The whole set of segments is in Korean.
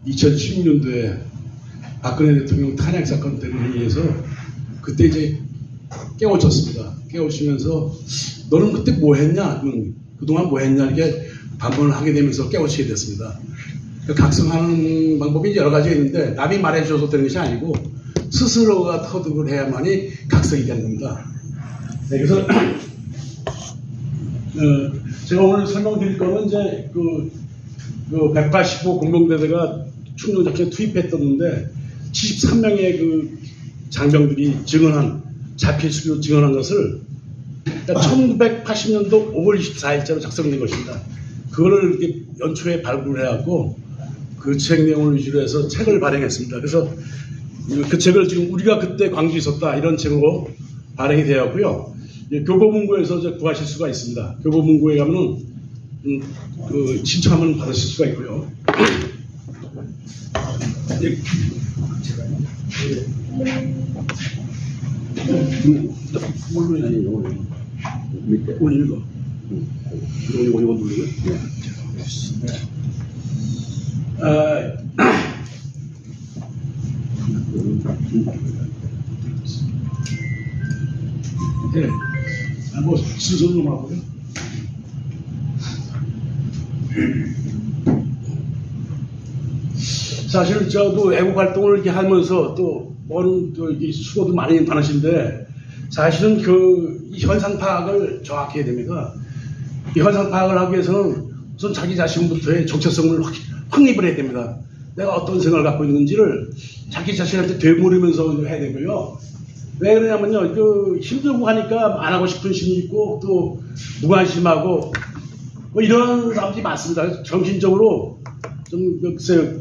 2016년도에 박근혜 대통령 탄핵 사건 때문에 의해서 그때 이제 깨우쳤습니다. 깨우치면서 너는 그때 뭐 했냐? 그동안 뭐 했냐? 이렇게 반문을 하게 되면서 깨우치게 됐습니다. 각성하는 방법이 여러 가지가 있는데 남이 말해줘서 되는 것이 아니고 스스로가 터득을 해야만이 각성이 되는 겁니다. 네, 그래서 제가 오늘 설명드릴 거는 이제 그 185 공병대대가 충농작전에 투입했었는데 73명의 그 장병들이 잡힐 수로 증언한 것을 1980년도 5월 24일자로 작성된 것입니다. 그거를 이렇게 연초에 발굴을 해갖고 그 책 내용을 위주로 해서 책을 발행했습니다. 그래서 그 책을 지금 우리가 그때 광주에 있었다 이런 책으로 발행이 되었고요. 교보문고에서 구하실 수가 있습니다. 교보문고에 가면은 신청하면 받으실 수가 있고요. 뭘로 아니 이거 밑에 오늘 이거 이거 누르고요. 네. 뭐 순서로 하고요. 사실 저도 애국 활동을 이렇게 하면서 또 이렇게 수고도 많이 많으신데 사실은 이 현상 파악을 정확히 해야 됩니다. 이 현상 파악을 하기 위해서는 우선 자기 자신부터의 정체성을 확립을 해야 됩니다. 내가 어떤 생각을 갖고 있는지를 자기 자신한테 되물으면서 해야 되고요. 왜 그러냐면요, 힘들고 하니까 안 하고 싶은 심이 있고 또 무관심하고 뭐 이런 사람들이 많습니다. 정신적으로 좀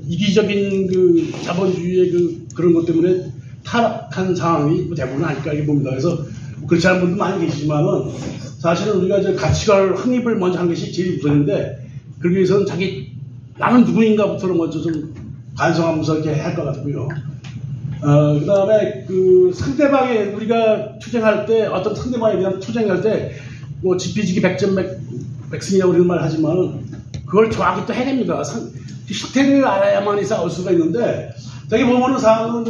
이기적인 자본주의의 그런 것 때문에 타락한 상황이 대부분 아닐까 이렇게 봅니다. 그래서 그렇지 않은 분도 많이 계시지만은 사실은 우리가 이제 가치관을 확립을 먼저 한 것이 제일 우선인데 그러기 위해서는 나는 누구인가부터는 먼저 좀 반성하면서 이렇게 해야 할 것 같고요. 그 다음에 상대방에 우리가 투쟁할 때 어떤 상대방에 대한 투쟁할 때 뭐 지피지기 백승이라고 이런 말 하지만 그걸 정확히 또 해냅니다. 실태를 알아야만이 싸울 수가 있는데 저기 보면은 사람은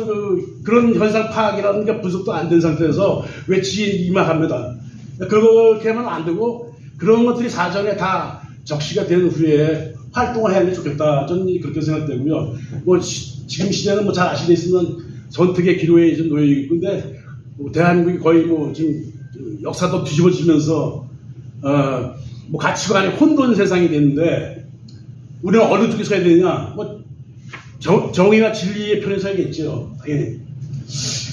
그런 현상 파악이라는 게 분석도 안 된 상태에서 외치에 임하합니다. 그렇게 하면 안 되고 그런 것들이 사전에 다 적시가 된 후에 활동을 해야 되면 좋겠다. 저는 그렇게 생각되고요. 뭐 지금 시대는 뭐 잘 아시겠지만 선택의 기로에 좀 놓여 있고 근데 대한민국이 거의 뭐 지금 역사도 뒤집어지면서 뭐 가치관이 혼돈 세상이 됐는데 우리는 어느 쪽에 서야 되느냐? 뭐 정의와 진리의 편에 서야겠죠. 당연히.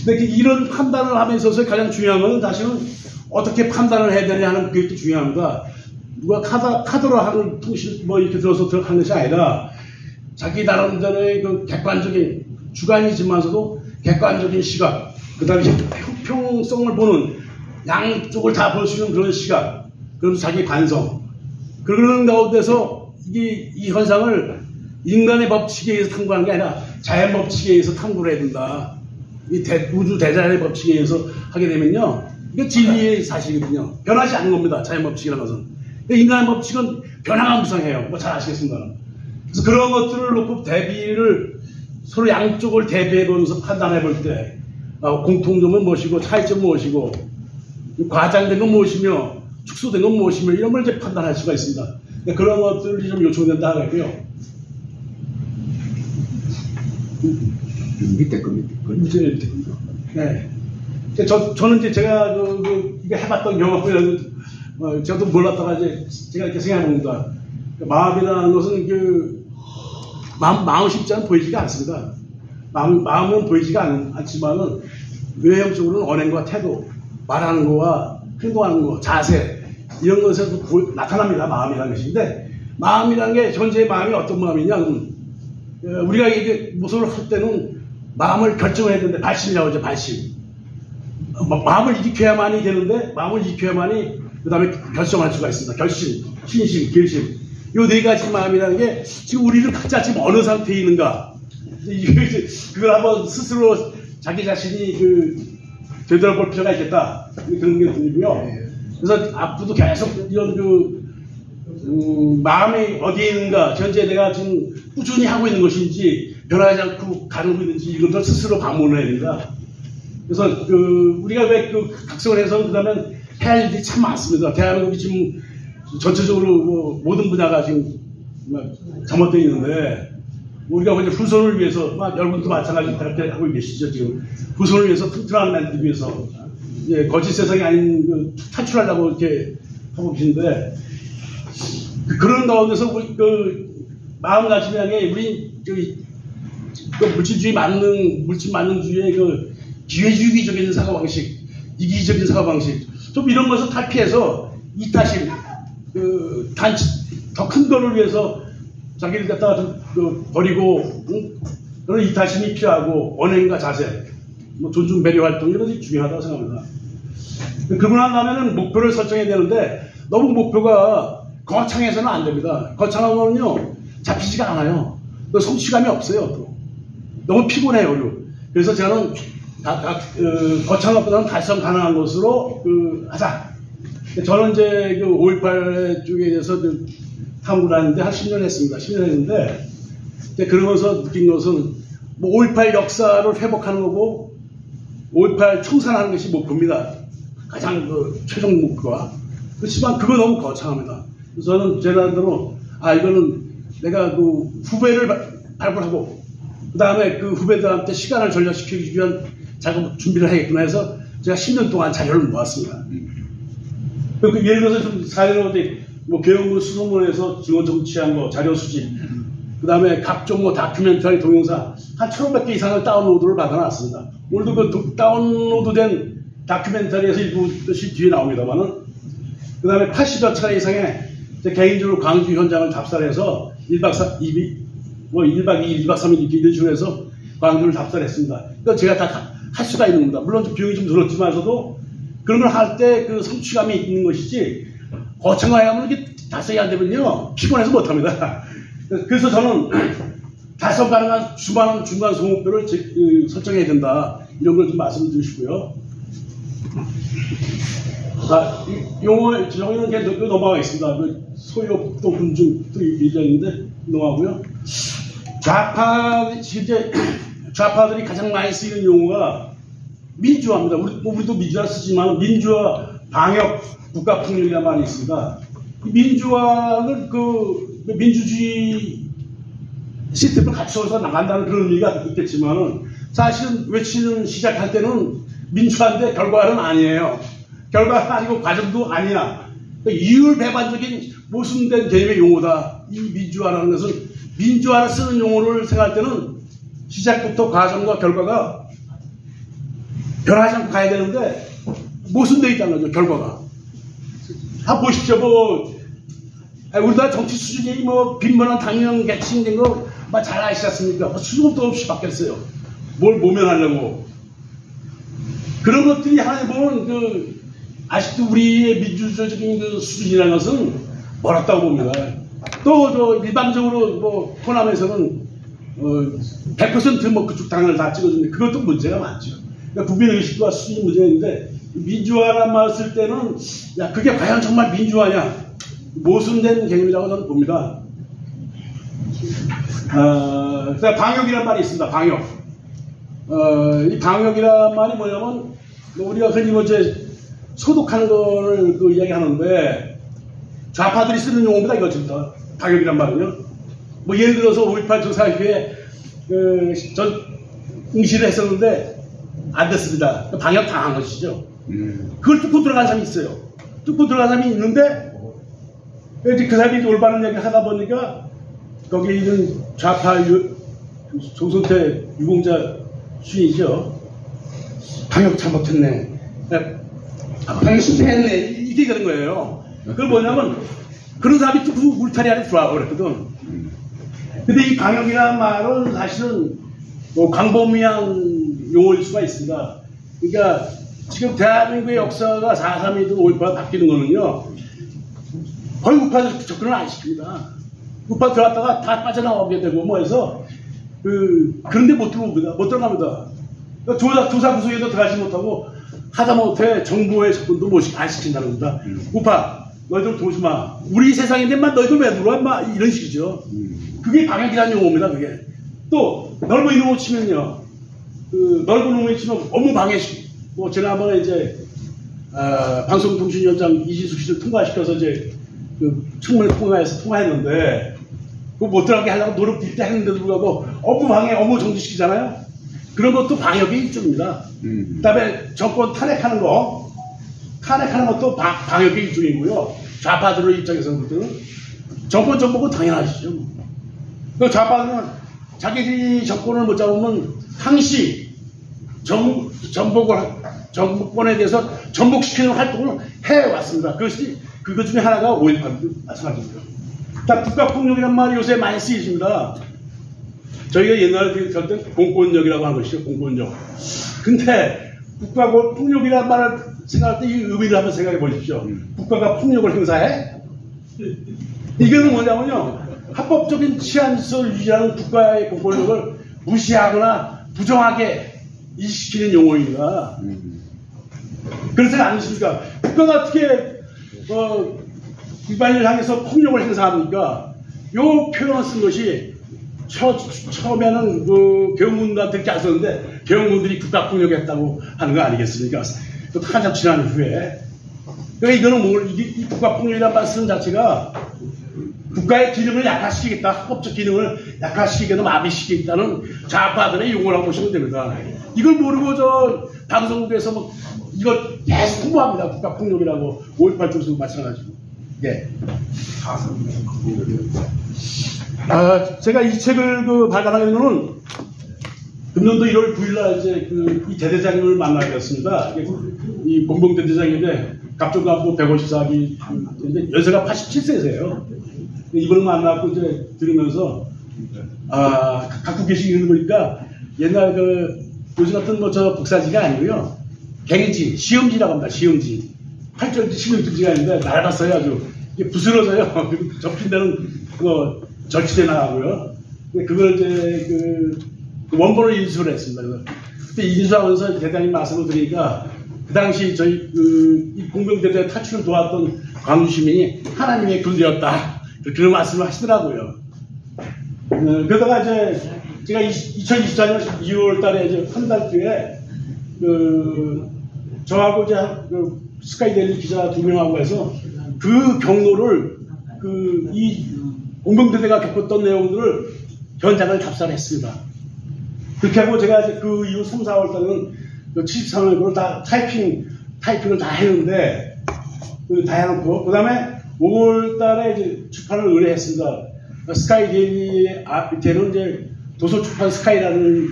근데 이런 판단을 하면서 가장 중요한 것은 사실은 어떻게 판단을 해야 되냐 하는 그게 또 중요합니다. 누가 카드로 하는 통신 뭐 이렇게 들어서 들어가는 것이 아니라 자기 나름대로의 객관적인 주관이지만서도 객관적인 시각, 그 다음에 형평성을 보는 양쪽을 다 볼 수 있는 그런 시각, 그러면서 자기 반성. 그러는 가운데서 이 현상을 인간의 법칙에 의해서 탐구하는 게 아니라 자연 법칙에 의해서 탐구를 해야 된다. 우주 대자연의 법칙에 의해서 하게 되면요. 이게 진리의 사실이거든요. 변하지 않는 겁니다. 자연 법칙이라는 것은. 인간의 법칙은 변화가 무상해요. 뭐 잘 아시겠습니다. 그래서 그런 것들을 놓고 서로 양쪽을 대비해 보면서 판단해 볼 때 공통점은 무엇이고 차이점은 무엇이고 과장된 건 무엇이며 축소된 건 무엇이며 이런 걸 이제 판단할 수가 있습니다. 그런 것들이 좀 요청된다 하고요. 밑에 거. 네. 저는 이제 제가 이거 해봤던 경험을 저도 몰랐다가 이제 제가 이렇게 생각해봅니다. 마음이라는 것은 마음 십자는 보이지가 않습니다. 마음은 보이지가 않지만은 외형적으로는 언행과 태도, 말하는 거와 행동하는 거, 자세 이런 것에서 나타납니다. 마음이라는 것인데 마음이라는 게 현재의 마음이 어떤 마음이냐? 우리가 이게 무엇을 할 때는 마음을 결정을 해야 되는데 발심이라고 하죠. 발심. 마음을 익혀야만이 되는데 마음을 익혀야만이 그 다음에 결정할 수가 있습니다. 결심, 신심, 결심. 이 네 가지 마음이라는 게 지금 우리는 각자 지금 어느 상태에 있는가. 그걸 한번 스스로 자기 자신이 되돌아볼 필요가 있겠다. 그런 게 들리고요. 그래서 앞으로도 계속 이런 마음이 어디에 있는가, 현재 내가 지금 꾸준히 하고 있는 것인지, 변하지 않고 가는 있는지, 이것도 스스로 반문을 해야 된다. 그래서, 우리가 왜 각성원에서 그다음에 해야 할 일이 참 많습니다. 대한민국이 지금 전체적으로 모든 분야가 지금 잘못되어 있는데, 우리가 이제 후손을 위해서, 여러분도 마찬가지로 그렇게 하고 계시죠, 지금. 후손을 위해서 튼튼한 만들기 위해서, 거짓 세상이 아닌 탈출하려고 이렇게 하고 계신데, 그런 가운데서 마음가짐이 우리 물질 만능주의의 기회주의적인 사고방식, 이기적인 사고방식, 좀 이런 것을 탈피해서 이타심, 더 큰 거를 위해서 자기를 갖다가 버리고, 그런 이타심이 필요하고, 언행과 자세, 존중, 배려 활동, 이런 것이 중요하다고 생각합니다. 그러고 나면은 목표를 설정해야 되는데, 너무 목표가 거창해서는 안 됩니다. 거창하면요, 잡히지가 않아요. 또 성취감이 없어요, 또. 너무 피곤해요, 그래서 저는 거창한 것보다는 달성 가능한 것으로 하자. 저는 이제 5.18 쪽에 대해서 탐구를 하는데 한 10년 했습니다. 10년 했는데, 그러면서 느낀 것은 5.18 역사를 회복하는 거고, 5.18 청산하는 것이 목표입니다. 가장 최종 목표가. 그렇지만 그거 너무 거창합니다. 그래서 저는 제 나름대로, 이거는 내가 후배를 발굴하고, 그 다음에 그 후배들한테 시간을 전략시키기 위한 작업 준비를 하겠구나 해서 제가 10년 동안 자료를 모았습니다. 예를 들어서 좀 사례로 교육문 수소문에서 증언 정치한 거, 자료 수집, 그 다음에 각종 다큐멘터리 동영상 한 1,500개 이상을 다운로드를 받아놨습니다. 오늘도 다운로드된 다큐멘터리에서 일부씩 뒤에 나옵니다만은, 그 다음에 80여 차례 이상의 개인적으로 광주 현장을 답사해서 1박 2일, 1박 3일 이런 식으로 해서 광주를 답사했습니다. 그러니까 제가 다 할 수가 있는 겁니다. 물론 비용이 좀 들었지만서도 그런 걸 할 때 성취감이 있는 것이지, 거창하면 이게 달성이 안 되면요, 피곤해서 못합니다. 그래서 저는 달성 가능한 중간 소목표를 설정해야 된다. 이런 걸 좀 말씀드리고 싶고요. 용어는 그냥 넘어가겠습니다. 소요 또 군중 또 얘기하는데 넘어가고요. 좌파들이 가장 많이 쓰이는 용어가 민주화입니다. 우리도 민주화 쓰지만 민주화, 방역, 국가폭력이라는 말이 있습니다. 민주화는 민주주의 시스템을 갖춰서 나간다는 그런 의미가 있겠지만은, 사실은 외치는 시작할 때는 민주화인데 결과는 아니에요. 결과가 아니고 과정도 아니야. 이율배반적인 모순된 개념의 용어다. 이 민주화라는 것은, 민주화를 쓰는 용어를 생각할 때는 시작부터 과정과 결과가 변하지 않고 가야 되는데 모순되어 있다는 거죠, 결과가. 한번 보십시오. 우리나라 정치 수준이 빈번한 당명 개칭된 거 잘 아시지 않습니까? 수준도 없이 바뀌었어요. 뭘 모면하려고. 그런 것들이 하나님 보면 아직도 우리의 민주주의적인 수준이라는 것은 멀었다고 봅니다. 또 일반적으로 호남에서는 100% 그쪽 당을 다 찍어주는데 그것도 문제가 많죠. 그러니까 국민의식과 수준이 문제가 있는데, 민주화란 말을 쓸 때는 그게 과연 정말 민주화냐, 모순된 개념이라고 저는 봅니다. 방역이란 말이 있습니다. 방역. 이 방역이란 말이 뭐냐면, 우리가 흔히 소독하는 거를 이야기하는데, 좌파들이 쓰는 용어입니다. 이거 진짜 방역이란 말은요. 예를 들어서 5.18 조사회에 전 응시를 했었는데 안 됐습니다. 방역 당한 것이죠. 그걸 뚫고 들어간 사람이 있어요. 뚫고 들어간 사람이 있는데, 그 사람이 올바른 얘기 하다 보니까 거기에 있는 좌파 조선태 유공자 수인이죠. 방역 잘못했네. 방역 실패했네. 이게 되는 거예요. 그건 뭐냐면, 그런 사람이 또 그 울타리 안에 들어와 그랬거든. 근데 이 방역이라는 말은 사실은 광범위한 용어일 수가 있습니다. 그러니까 지금 대한민국의 역사가 4.3이든 5.18가 바뀌는 거는요, 거의 우파들 접근을 안 시킵니다. 우파 들어갔다가 다 빠져나오게 되고 해서 그런데 못 들어갑니다. 조사 구속에도 들어가지 못하고 하다못해 정부의 접근도 안 시킨다는 겁니다. 우파 너희들 도지 마. 우리 세상인데만 너희들 왜 들어와? 마 이런 식이죠. 그게 방역이라는 용어입니다. 그게. 또 넓은 이놈을 치면요. 그 넓은 이놈을 치면 업무 방해식. 뭐 지난번에 이제 방송통신위원장 이진숙 씨를 통과시켜서 이제 그 청문회 통과했는데 그거 못 들어가게 하려고 노력 딜때 했는데도 불구하고 업무 방해, 업무 정지시키잖아요. 그런 것도 방역의 일종입니다. 그다음에 정권 탄핵하는 것도 방역의 일종이고요. 좌파들의 입장에서는 정권 정복은 당연하시죠. 그 좌파들은 자기들이 정권을 못 잡으면 항시 정권에 대해서 전복시키는 활동을 해왔습니다. 그것 중에 하나가 5.18도 마찬가지입니다. 국가폭력이란 말이 요새 많이 쓰이십니다. 저희가 옛날에 할 때 공권력이라고 하는 것이죠. 공권력. 근데 국가가 폭력이란 말을 생각할 때 이 의미를 한번 생각해 보십시오. 국가가 폭력을 행사해? 이거는 뭐냐면요. 합법적인 치안질서를 유지하는 국가의 공권력을 무시하거나 부정하게 인식시키는 용어입니다. 그렇지 않으십니까? 국가가 어떻게 일반인을 향해서 폭력을 행사합니까? 요 표현을 쓴 것이 처음에는 그 배우군들한테 안 썼는데 배우군들이 국가폭력했다고 하는 거 아니겠습니까? 또 한참 지난 후에. 그러니까 이거는 이 국가폭력이라는 말 쓰는 자체가 국가의 기능을 약화시키겠다, 합법적 기능을 약화시키거나 마비시키겠다는 좌파들의 용어라고 보시면 됩니다. 이걸 모르고 방송국에서 뭐 이걸 계속 홍보합니다. 국가폭력이라고 5.18 쪽에서 마찬가지고. 예. 제가 이 책을 발간하게 된 거는 금년도 1월 9일날 이제 이 대대장님을 만나게 됐습니다. 이 봉봉 대대장인데 갑종간부 154기 연세가 87세세요. 이분을 만나고 이제 들으면서 갖고 계시는 거니까 옛날 요즘 같은 복사지가 아니고요. 갱지, 시험지라고 합니다. 시험지. 8절지 시험지가 있는데 낡았어요. 아주. 이게 부스러져요. 접힌 데는 절치돼 나가고요. 그걸 이제 원본을 인수를 했습니다. 그때 인수하면서 대장님 말씀을 드리니까 그 당시 저희 이 공병대대 탈출을 도왔던 광주 시민이 하나님의 군대였다. 그런 말씀을 하시더라고요. 그러다가 이제 제가 2024년 2월 달에 이제 한 달 뒤에 저하고 이제 스카이데일리 기자 2명하고 해서 그 경로를 이 공병대대가 겪었던 내용들을 현장을 답사했습니다. 그렇게 하고 제가 이제 그 이후 3, 4월 달에는 73년 그걸 다 타이핑을 다 했는데 다 해놓고 그 다음에 5월 달에 이제 출판을 의뢰했습니다. 스카이데일리 밑에는 이제 도서출판 스카이라는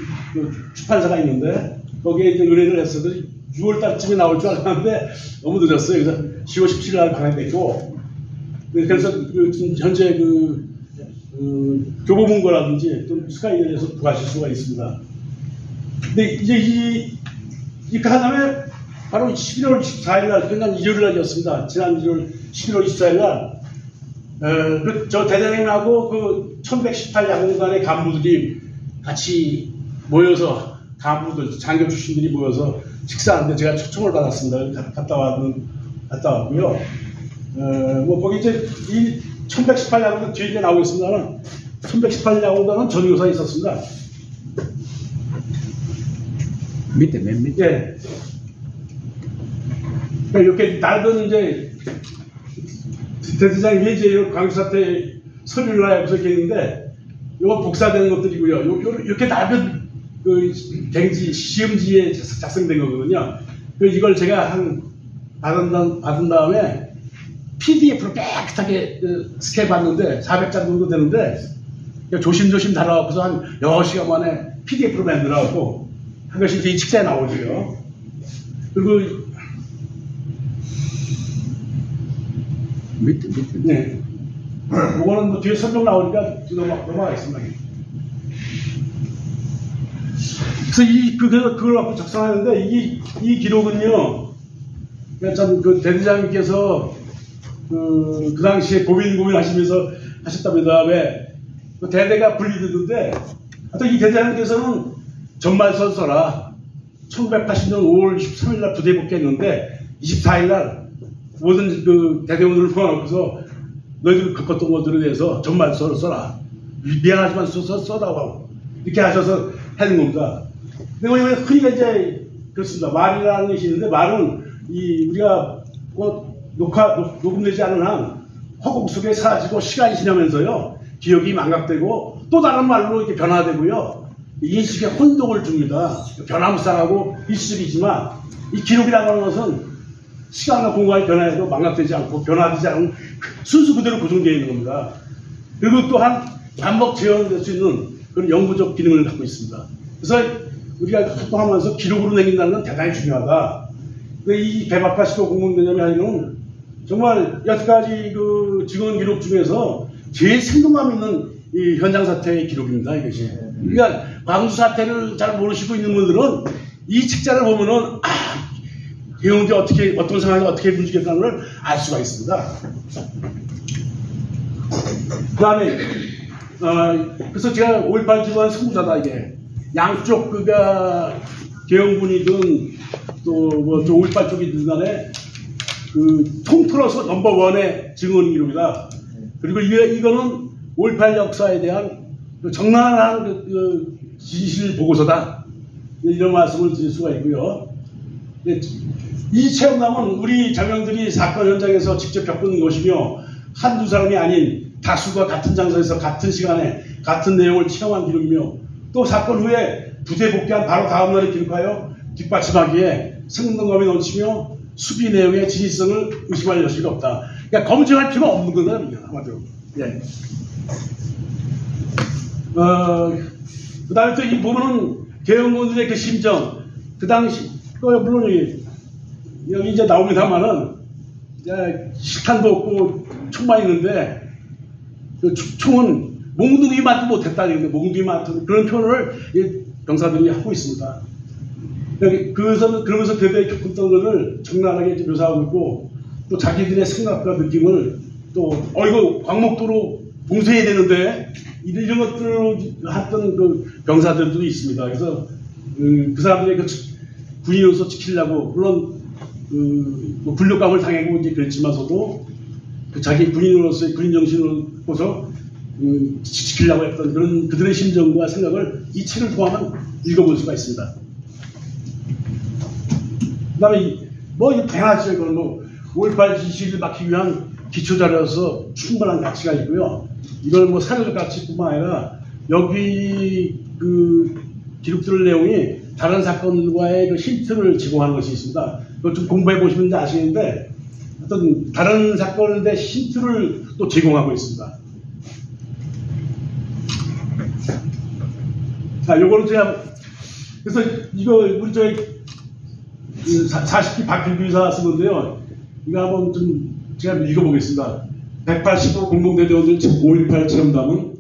출판사가 있는데 거기에 이제 의뢰를 했어도 6월 달쯤에 나올 줄 알았는데 너무 늦었어요. 그래서 10월 17일 날 발행됐고 그래서 현재 교보문고라든지 또 스카이데일리에서 구하실 수가 있습니다. 근데 이제 이렇게 한 다음에 바로 11월 24일 날, 그냥 일요일 날이었습니다. 지난 11월 24일 날, 저 대장님하고 1118 야구단의 간부들이 같이 모여서, 간부들, 장교 출신들이 모여서 식사하는데 제가 초청을 받았습니다. 갔다 왔고요. 거기 이제 이 1118 야구단 뒤에 이제 나오겠습니다만, 1118 야구단은 전교사에 있었습니다. 밑에, 맨 밑에. 예. 이렇게 낡은 이제 대대장 위에 이제 광주 사태 서류를 놔서 이렇게 있는데 이거 복사되는 것들이고요. 이렇게 낡은 갱지 시험지에 작성된 거거든요. 이걸 제가 받은 다음에 PDF로 깨끗하게 스캔 받는데 400장 정도 되는데 조심조심 달아갖고서 한 6시간 만에 PDF로 만들어갖고 한 것이 이제 이 책자에 나오죠. 그리고 밑에. 네. 이거는 뭐 뒤에 설명 나오니까 넘어가겠습니다. 그래서 그걸 갖고 작성하는데 이 기록은요, 참 대대장님께서 그 당시에 고민하시면서 하셨답니다. 왜 대대가 분리되던데, 하여튼 이 대대장님께서는 전말선서라 1980년 5월 23일 날 부대 복귀했는데 24일 날 모든 그 대대원들을 모아놓고서 너희들 겪었던 것들에 대해서 정말 써라. 미안하지만 써라고 하고 이렇게 하셔서 하는 겁니다. 근데 흔히가 이제 그렇습니다. 말이라는 것이 있는데 말은 우리가 녹음되지 않은 한 허공 속에 사라지고 시간이 지나면서요 기억이 망각되고 또 다른 말로 이렇게 변화되고요 인식에 혼동을 줍니다. 변화무쌍하고 일시적이지만 이 기록이라고 하는 것은 시간과 공간이 변화해도 망각되지 않고 변화되지 않은 순수 그대로 고정되어 있는 겁니다. 그리고 또한 반복 재현될 수 있는 그런 영구적 기능을 갖고 있습니다. 그래서 우리가 활동하면서 기록으로 남긴다는 건 대단히 중요하다. 근데 이 180호 공공개념이 아니면 정말 여태까지 그 증언 기록 중에서 제일 생동감 있는 이 현장 사태의 기록입니다. 이것이. 그러니까 광주 사태를 잘 모르시고 있는 분들은 이 책자를 보면은 대응제 어떤 상황이 어떻게 움직였다는 걸 알 수가 있습니다. 그 다음에 그래서 제가 5.18 주간 승부자다 이게 양쪽 그가 개헌군이든 또 뭐 5.18 쪽이든 간에 그 통틀어서 넘버원의 증언 기록이다. 그리고 이거는 5.18 역사에 대한 정당한 그 진실 보고서다. 이런 말씀을 드릴 수가 있고요. 이 체험담은 우리 장병들이 사건 현장에서 직접 겪은 것이며 한두 사람이 아닌 다수가 같은 장소에서 같은 시간에 같은 내용을 체험한 기록이며 또 사건 후에 부대 복귀한 바로 다음날에 기록하여 뒷받침하기에 생동감이 넘치며 수비 내용의 진실성을 의심할 여지가 없다. 그러니까 검증할 필요가 없는 거다. 아마도. 예. 그 다음에 또 이 보면은 개헌군들의 그 심정, 그 당시, 물론 여기 이제 나옵니다만은, 실탄도 없고 총만 있는데, 그 총은 몽둥이 맞도 못했다는 몽둥이 맞도 그런 표현을 병사들이 하고 있습니다. 그러면서 그들의 겪었던 것을 적나라하게 묘사하고 있고, 또 자기들의 생각과 느낌을 또, 이거 광목도로 봉쇄해야 되는데, 이런 것들을 했던 그 병사들도 있습니다. 그래서 그 사람들의 그 군인으로서 지키려고, 물론 뭐 굴욕감을 당하고 이제 그랬지만서도 그 자기 군인으로서의 군인 정신을 보서 지키려고 했던 그런 그들의 심정과 생각을 이 책을 통하면 읽어볼 수가 있습니다. 그 다음에 뭐 당연하죠. 이건 뭐 5.18 지시를 막기 위한 기초자료여서 충분한 가치가 있고요. 이걸 뭐 사료적 가치뿐만 아니라 여기 그 기록들 내용이 다른 사건과의 그 힌트를 제공하는 것이 있습니다. 그걸 좀 공부해 보시면 아시는데 어떤 다른 사건인데 힌트를 또 제공하고 있습니다. 자, 요거는 제가 그래서 이거 우리 저희 40기 박필규 이사 쓴 건데요. 이거 한번 좀 제가 읽어보겠습니다. 185 공동대대원들 5.18 체험담은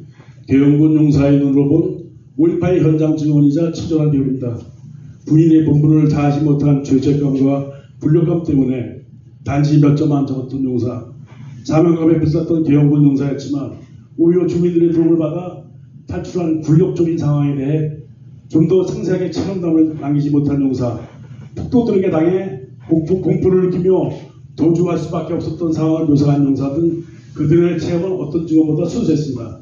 개헌군 용사의 눈으로 본 5.18 현장 증언이자 친절한 기록입니다. 군인의 본분을 다하지 못한 죄책감과 불력감 때문에 단지 몇 점만 적었던 용사, 사명감에 비쌌던 개헌군 용사였지만 오히려 주민들의 도움을 받아 탈출한 굴욕적인 상황에 대해 좀 더 상세하게 체험담을 남기지 못한 용사, 폭도들에게 당해 공포를 느끼며 도주할 수밖에 없었던 상황을 묘사한 용사 등 그들의 체험은 어떤 증언보다 순수했습니다.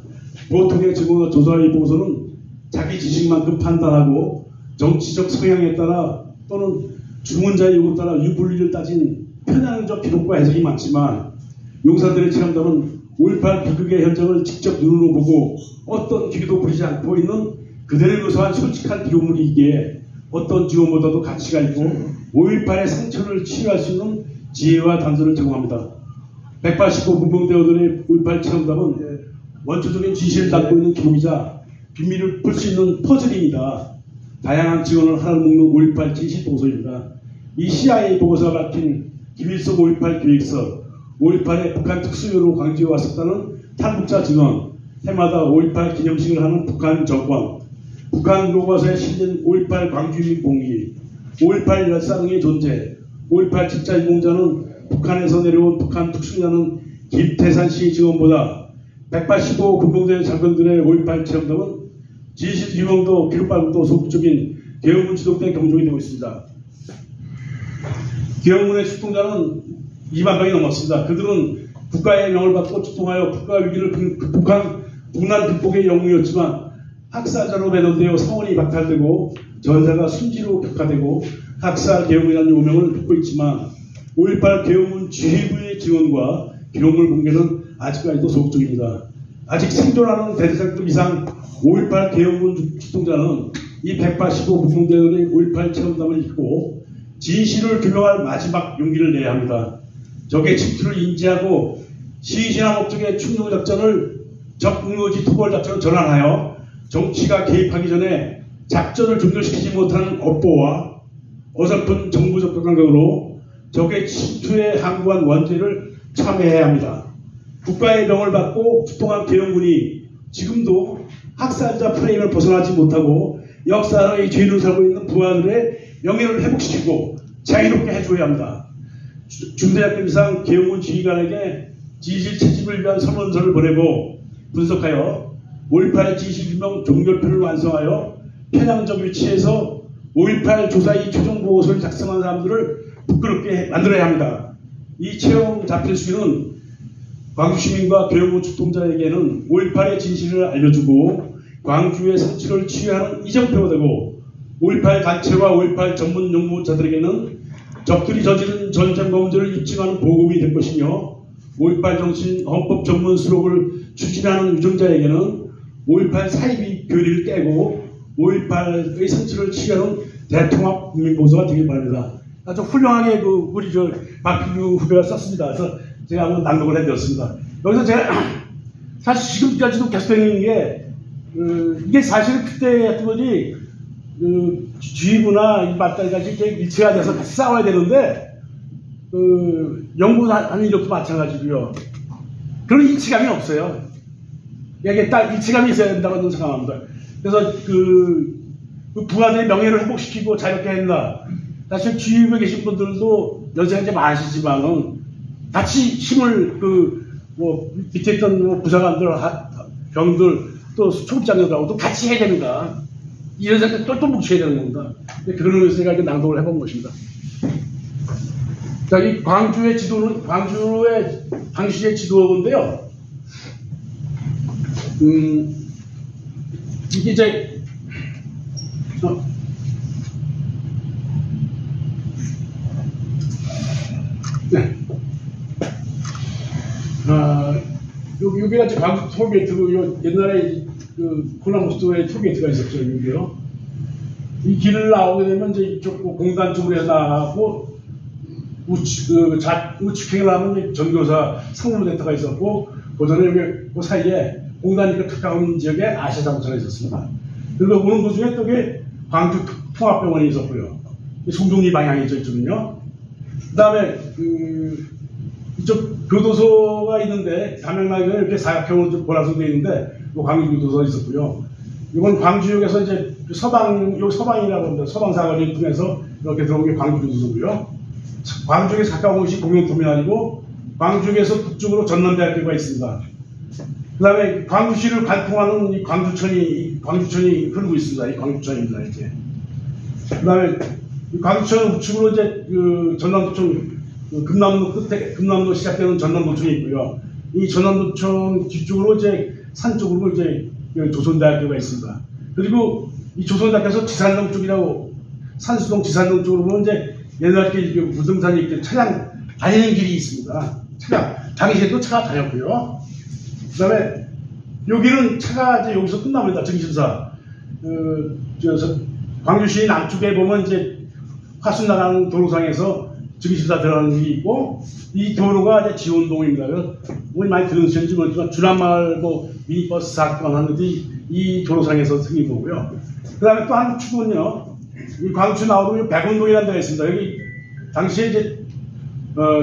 보통의 증언과 조사의 보고서는 자기 지식만큼 판단하고 정치적 성향에 따라 또는 주문자의 요구에 따라 유불리를 따진 편향적 기록과 해석이 많지만 용사들의 체험담은 5.18 비극의 현장을 직접 눈으로 보고 어떤 기교도 부리지 않고 있는 그들의 묘사한 솔직한 기록물이기에 어떤 증언보다도 가치가 있고 5.18의 상처를 치유할 수 있는 지혜와 단서를 제공합니다. 185 공동대원들의 5.18 체험담은 원초적인 진실을 담고 있는 기록이자 비밀을 풀 수 있는 퍼즐입니다. 다양한 증언을 하나로 묶는 5.18 진실 보고서입니다. 이 CIA 보고서가 밝힌 김일성 5.18 계획서, 5.18의 북한 특수요로 광주에 왔었다는 탈북자 증언, 해마다 5.18 기념식을 하는 북한 정권, 북한 교과서에 실린 5.18 광주민 봉기, 5.18 열사등의 존재, 5.18 직자인공자는 북한에서 내려온 북한 특수냐는 김태산 씨의 증언보다 185 공동대 장병들의 5.18 체험담은 진실 유명도 기록발급도 소극적인 개헌군 지도부의 경종이 되고 있습니다. 개헌군의 출동자는 2만 명이 넘었습니다. 그들은 국가의 명을 받고 출동하여 국가 위기를 극복한 국난 극복의 영웅이었지만 학살자로 매도되어 사원이 박탈되고 전사가 순지로 격파되고 학살 계엄이라는 요명을 듣고 있지만 5.18 계엄은 지휘부의 지원과 기록물 공개는 아직까지도 소극적입니다. 아직 생존하는 대대장급 이상 5.18 계엄군 출동자는 이 185 부평대원의 5.18 체험담을 읽고 진실을 규명할 마지막 용기를 내야 합니다. 적의 침투를 인지하고 시신화 목적의 충돌 작전을 적 응어지 토벌 작전을 전환하여 정치가 개입하기 전에 작전을 종결시키지 못하는 업보와 어설픈 정부적 감각으로 적의 침투에 항구한 원죄를 참여해야 합니다. 국가의 명을 받고 출동한 계엄군이 지금도 학살자 프레임을 벗어나지 못하고 역사의 죄를 살고 있는 부하들의 명예를 회복시키고 자유롭게 해줘야 합니다. 중대장급 이상 계엄군 지휘관에게 진실 채집을 위한 서문서를 보내고 분석하여 5.18 진실규명 종결표를 완성하여 편향적 위치에서 5.18 조사의 최종 보고서를 작성한 사람들을 부끄럽게 만들어야 합니다. 이 체험 자필수는 광주시민과 계엄군 출동자에게는 5.18의 진실을 알려주고 광주의 성취를 취하는 이정표가 되고 5.18 단체와 5.18 전문 연구자들에게는 적들이 저지른 전쟁과 문제를 입증하는 보급이 될 것이며 5.18 정신 헌법 전문 수록을 추진하는 유정자에게는 5.18 사이비 교리를 깨고 5.18의 성취를 취하는 대통합 국민보고서가 되길 바랍니다. 아주 훌륭하게 우리 박필규 후배가 썼습니다. 그래서 제가 한번 낭독을 해드렸습니다. 여기서 제가 사실 지금까지도 계속되는 게 이게 사실은 그때 했던 거지 지휘부나 이 맞다리까지 일체가 돼서 같이 싸워야 되는데 연구하는 이력도 마찬가지고요. 그런 일치감이 없어요. 이게 딱 일치감이 있어야 된다고 생각합니다. 그래서 그 부하들의 명예를 회복시키고 자유롭게 한다. 사실 지휘부에 계신 분들도 연세가 이제 많으시지만은 같이 힘을 밑에 있던 부사관들, 병들, 또 초급장교들하고도 같이 해야 됩니다. 이런 생각 똘똘 뭉쳐야 되는 겁니다. 그런 의미에서 제가 이렇게 낭독을 해본 것입니다. 자, 이 광주의 지도는, 광주시의 지도인데요. 이게 이제, 네. 여기가 이제 광주 톨게이트, 옛날에 고남고속도로에 톨게이트가 있었죠, 여기요. 이 길을 나오게 되면 이제 이쪽 공단 쪽으로 해서 나가고, 우측행을 하면 전교사 상무센터가 있었고, 그 전에 여기 그 사이에 공단이 가까운 지역에 아시아자동차가 있었습니다. 그리고 오는 도중에 또 광주 통합병원이 있었고요. 송정리 방향이죠, 이쪽은요. 그 다음에 이쪽 교도소가 있는데 담양나기가 이렇게 사각형으로 골라서 되어 있는데 광주 교도소가 있었고요. 이건 광주역에서 이제 서방이라고 합니다. 서방사거리를 통해서 이렇게 들어온 게 광주 교도소고요. 광주에 가까운 곳이 공영터미널이고 광주에서 북쪽으로 전남대학교가 있습니다. 그 다음에 광주시를 관통하는 이 광주천이 흐르고 있습니다. 이 광주천입니다. 이렇게. 그 다음에 광주천 우측으로 이제 전남도청 금남로 끝에, 금남로 시작되는 전남도청이 있고요. 이 전남도청 뒤쪽으로 이제 산 쪽으로 이제 조선대학교가 있습니다. 그리고 이 조선대학교에서 지산동 쪽이라고 산수동 지산동 쪽으로 보면 이제 옛날에 무등산이 이렇게 차량 다니는 길이 있습니다. 당시에도 차가 다녔고요. 그 다음에 여기는 차가 이제 여기서 끝납니다. 정신사. 광주시 남쪽에 보면 이제 화순 나가는 도로상에서 정신사 들어가는 길이 있고, 이 도로가 이제 지원동입니다. 그래서 많이 들으셨는지 모르지만 주남마을 미니버스 사건 하는데 이 도로상에서 생긴 거고요. 그 다음에 또 한 축은요, 이 광주 나오면 백운동이라는 데가 있습니다. 여기 당시에 이제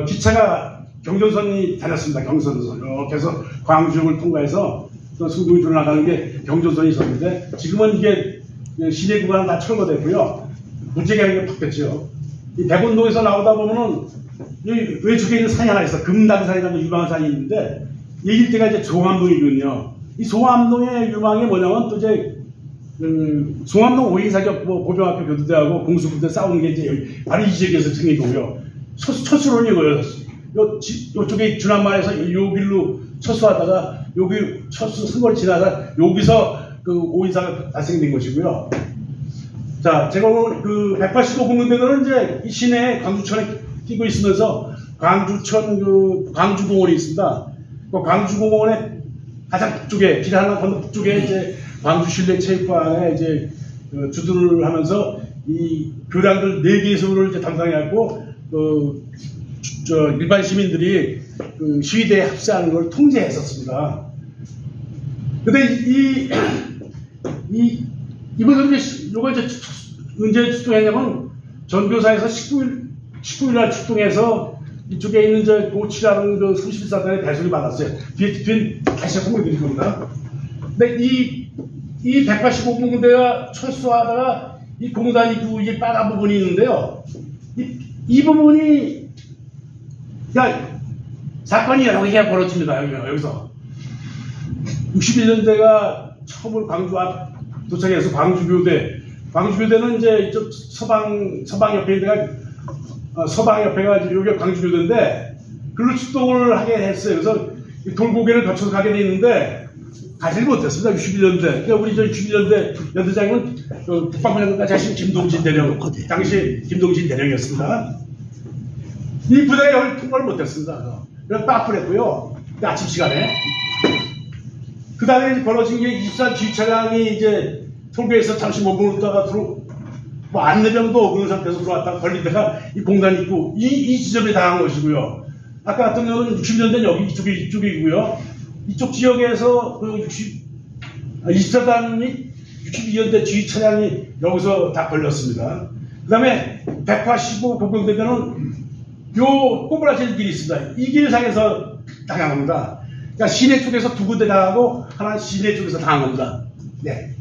기차가 경전선이 다녔습니다. 경전선 이렇게 해서 광주역을 통과해서 승동이 들어나가는 게 경전선이 있었는데, 지금은 이게 시내 구간은 다 철거됐고요. 무지개하게 바뀌었죠. 이 백운동에서 나오다 보면은 이 외쪽에 있는 산이 하나 있어. 금당산이라는 유명한 산이 있는데, 이 일대가 이제 종암동이거든요. 이 종암동의 유망이 뭐냐면 또 이제 종암동 5인 사격 보병학교 교도대하고 공수부대 싸우는 게 이제 바로 이 지역에서 생긴 거고요. 초수론이고요. 요쪽에 주남마에서 요 길로 철수하다가 여기 철수 선거를 지나다 여기서 그 오인사가 발생된 것이고요. 자, 제가 오늘 그 185공릉대로는 이제 이 시내 광주천에 끼고 있으면서 광주천 그 광주공원이 있습니다. 그 광주공원의 가장 북쪽에 길 하나 건너 북쪽에 이제 광주실내체육관에 이제 주둔을 하면서 이 교량들 4개소를 이제 담당해갖고 일반 시민들이 그 시위대에 합세하는 걸 통제했었습니다. 근데 이분들이 요거 이제 언제 출동했냐면 전교사에서 19일 날 출동해서 이쪽에 있는 저 고치라는 그 31사단의 대소를 받았어요. 뒤에 다시 공개 드릴 겁니다. 근데 이 185공대가 철수하다가 이 공단 입구 이게 빨간 부분이 있는데요. 이 부분이 사건이 여러 개가 벌어집니다. 여기서 61년대가 처음으로 광주 앞 도착해서 광주교대는 이제 이쪽 서방 옆에가 서방 옆에가 여기가 광주교대인데 글로 출동을 하게 했어요. 그래서 돌고개를 거쳐서 가게 돼 있는데 가지를 못했습니다. 61년대. 그러니까 우리 저 61년대 연대장은 국방부장관까지 하신 김동진 대령, 당시 김동진 대령이었습니다. 이 부대가 여기 통과를 못했습니다. 그래서 빠풀했고요. 아침 시간에. 그 다음에 벌어진 게 24 G차량이 이제 통계에서 잠시 머무르다가 뭐 안내병도 그런 상태에서 들어왔다가 걸린 데가 이 공단 있고 이 지점에 당한 것이고요. 아까 같은 경우는 60년대 여기 이쪽이고요. 이쪽 지역에서 그 24단 및 62년대 G차량이 여기서 다 걸렸습니다. 그 다음에 185 공병대대는 요 꼬부라질 길이 있습니다. 이 길상에서 당한 겁니다. 그러니까 시내 쪽에서 2군데 당하고 하나 시내 쪽에서 당한 겁니다. 네.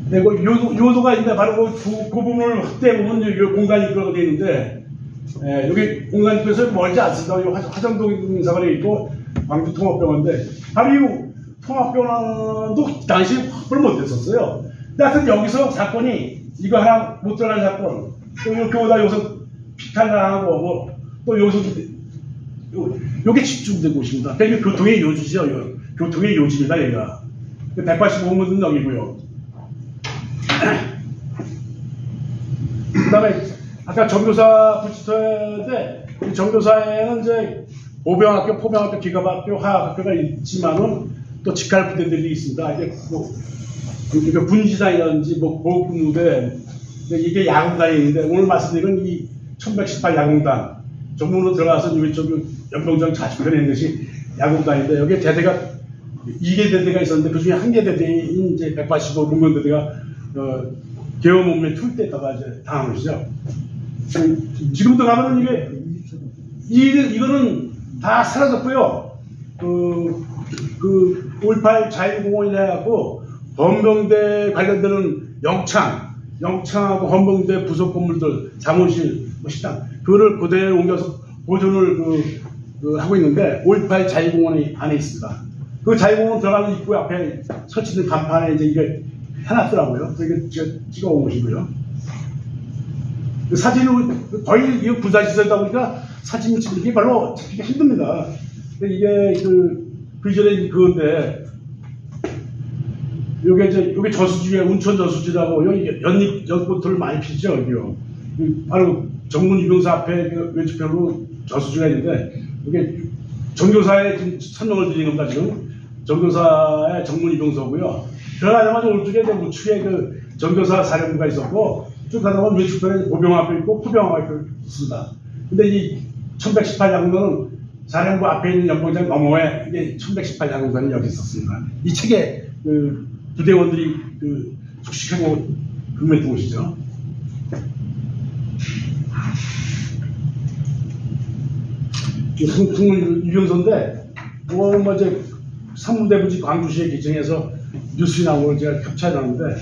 네, 그 요도가 있는데 바로 그 부분을 확대해보면 요 공간이 그렇게 되어 있는데 여기 공간 입구에서 멀지 않습니다. 요 화정동 사거리에 있고 광주통합병원인데 바로 이 통합병원도 당시 확보를 못했었어요. 근데 하여튼 여기서 사건이 이거 하나 못 들어간 사건 또 교다 여기서 피탈당하고 또 여기서 요게 집중된 곳입니다. 그러니까 교통의 요지죠. 교통의 요지입니다. 여기가 185문은 여기고요. 그 다음에 아까 정교사 불치터인데 정교사에는 이제 보병학교, 포병학교, 기갑학교, 화학학교가 있지만은 또 직할 부대들이 있습니다. 이게 뭐 분지단이라든지 뭐 보급무대 이게 야공단이 있는데 오늘 말씀드린 이 1118 야공단 정문으로 들어가서 여기 연병장 자주편에 있는 것이 야공단인데 여기에 대대가 2개 대대가 있었는데 그 중에 1개 대대인 이제 185 공병대대가 개헌 몸매 툴 때다가 이제 당한 것이죠. 지금도 가면은 이거는 다 사라졌고요. 그 5.18 자유공원이라 해갖고 헌병대 관련되는 영창하고 헌병대 부속 건물들, 사무실, 뭐 식당, 그거를 그대로 옮겨서 보존을 하고 있는데 5.18 자유공원이 안에 있습니다. 그 자유공원 들어가는 입구 앞에 설치된 간판에 이제 이게 해놨더라고요. 그래서 제가 찍어온 것이고요. 그 사진은 거의 이거 군사시설이다 보니까 사진을 찍는 게 별로 찾기가 힘듭니다. 이게 그 이전에 그건데, 요게 저수지에 운천 저수지라고 여기 연꽃을 많이 피죠, 여기요. 바로 정문 유병사 앞에 그 왼쪽편으로 저수지가 있는데, 이게 정교사에 지금 설명을 드리는 겁니다, 지금. 정교사의 정문 유병소고요. 들어가자마자 오른쪽에 우측에 그 정교사 사령부가 있었고, 쭉 가다 보면 왼쪽편에 보병학교 있고, 포병학교 있습니다. 근데 이 1118 야공단은 사령부 앞에 있는 연봉장 너머에 이게 1118 야공단이 여기 있었습니다. 이 책에 그 부대원들이 숙식하고 근무했던 곳이죠. 성문 유병소인데, 뭐 이제 삼문대부지 광주시에 기청해서 뉴스에 나온 걸 제가 캡처해놨는데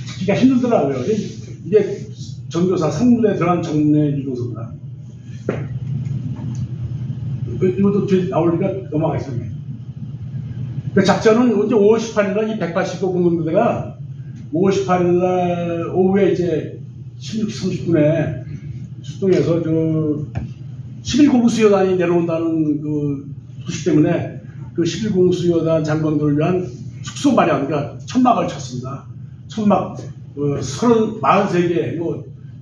찾기가 힘들더라고요. 이게 전교사 삼문대에 들어간 정문의 유병소입니다. 이것도 뒤에 나오니까 넘어가겠습니다. 그 작전은 이제 5월 18일날 이 185 공군부대가 5월 18일 날 오후에 이제 16시 30분에 출동해서 그 11공 수여단이 내려온다는 그 소식 때문에 그 11공 수여단 장병들을 위한 숙소 마련, 그러니까 천막을 쳤습니다. 천막 43개,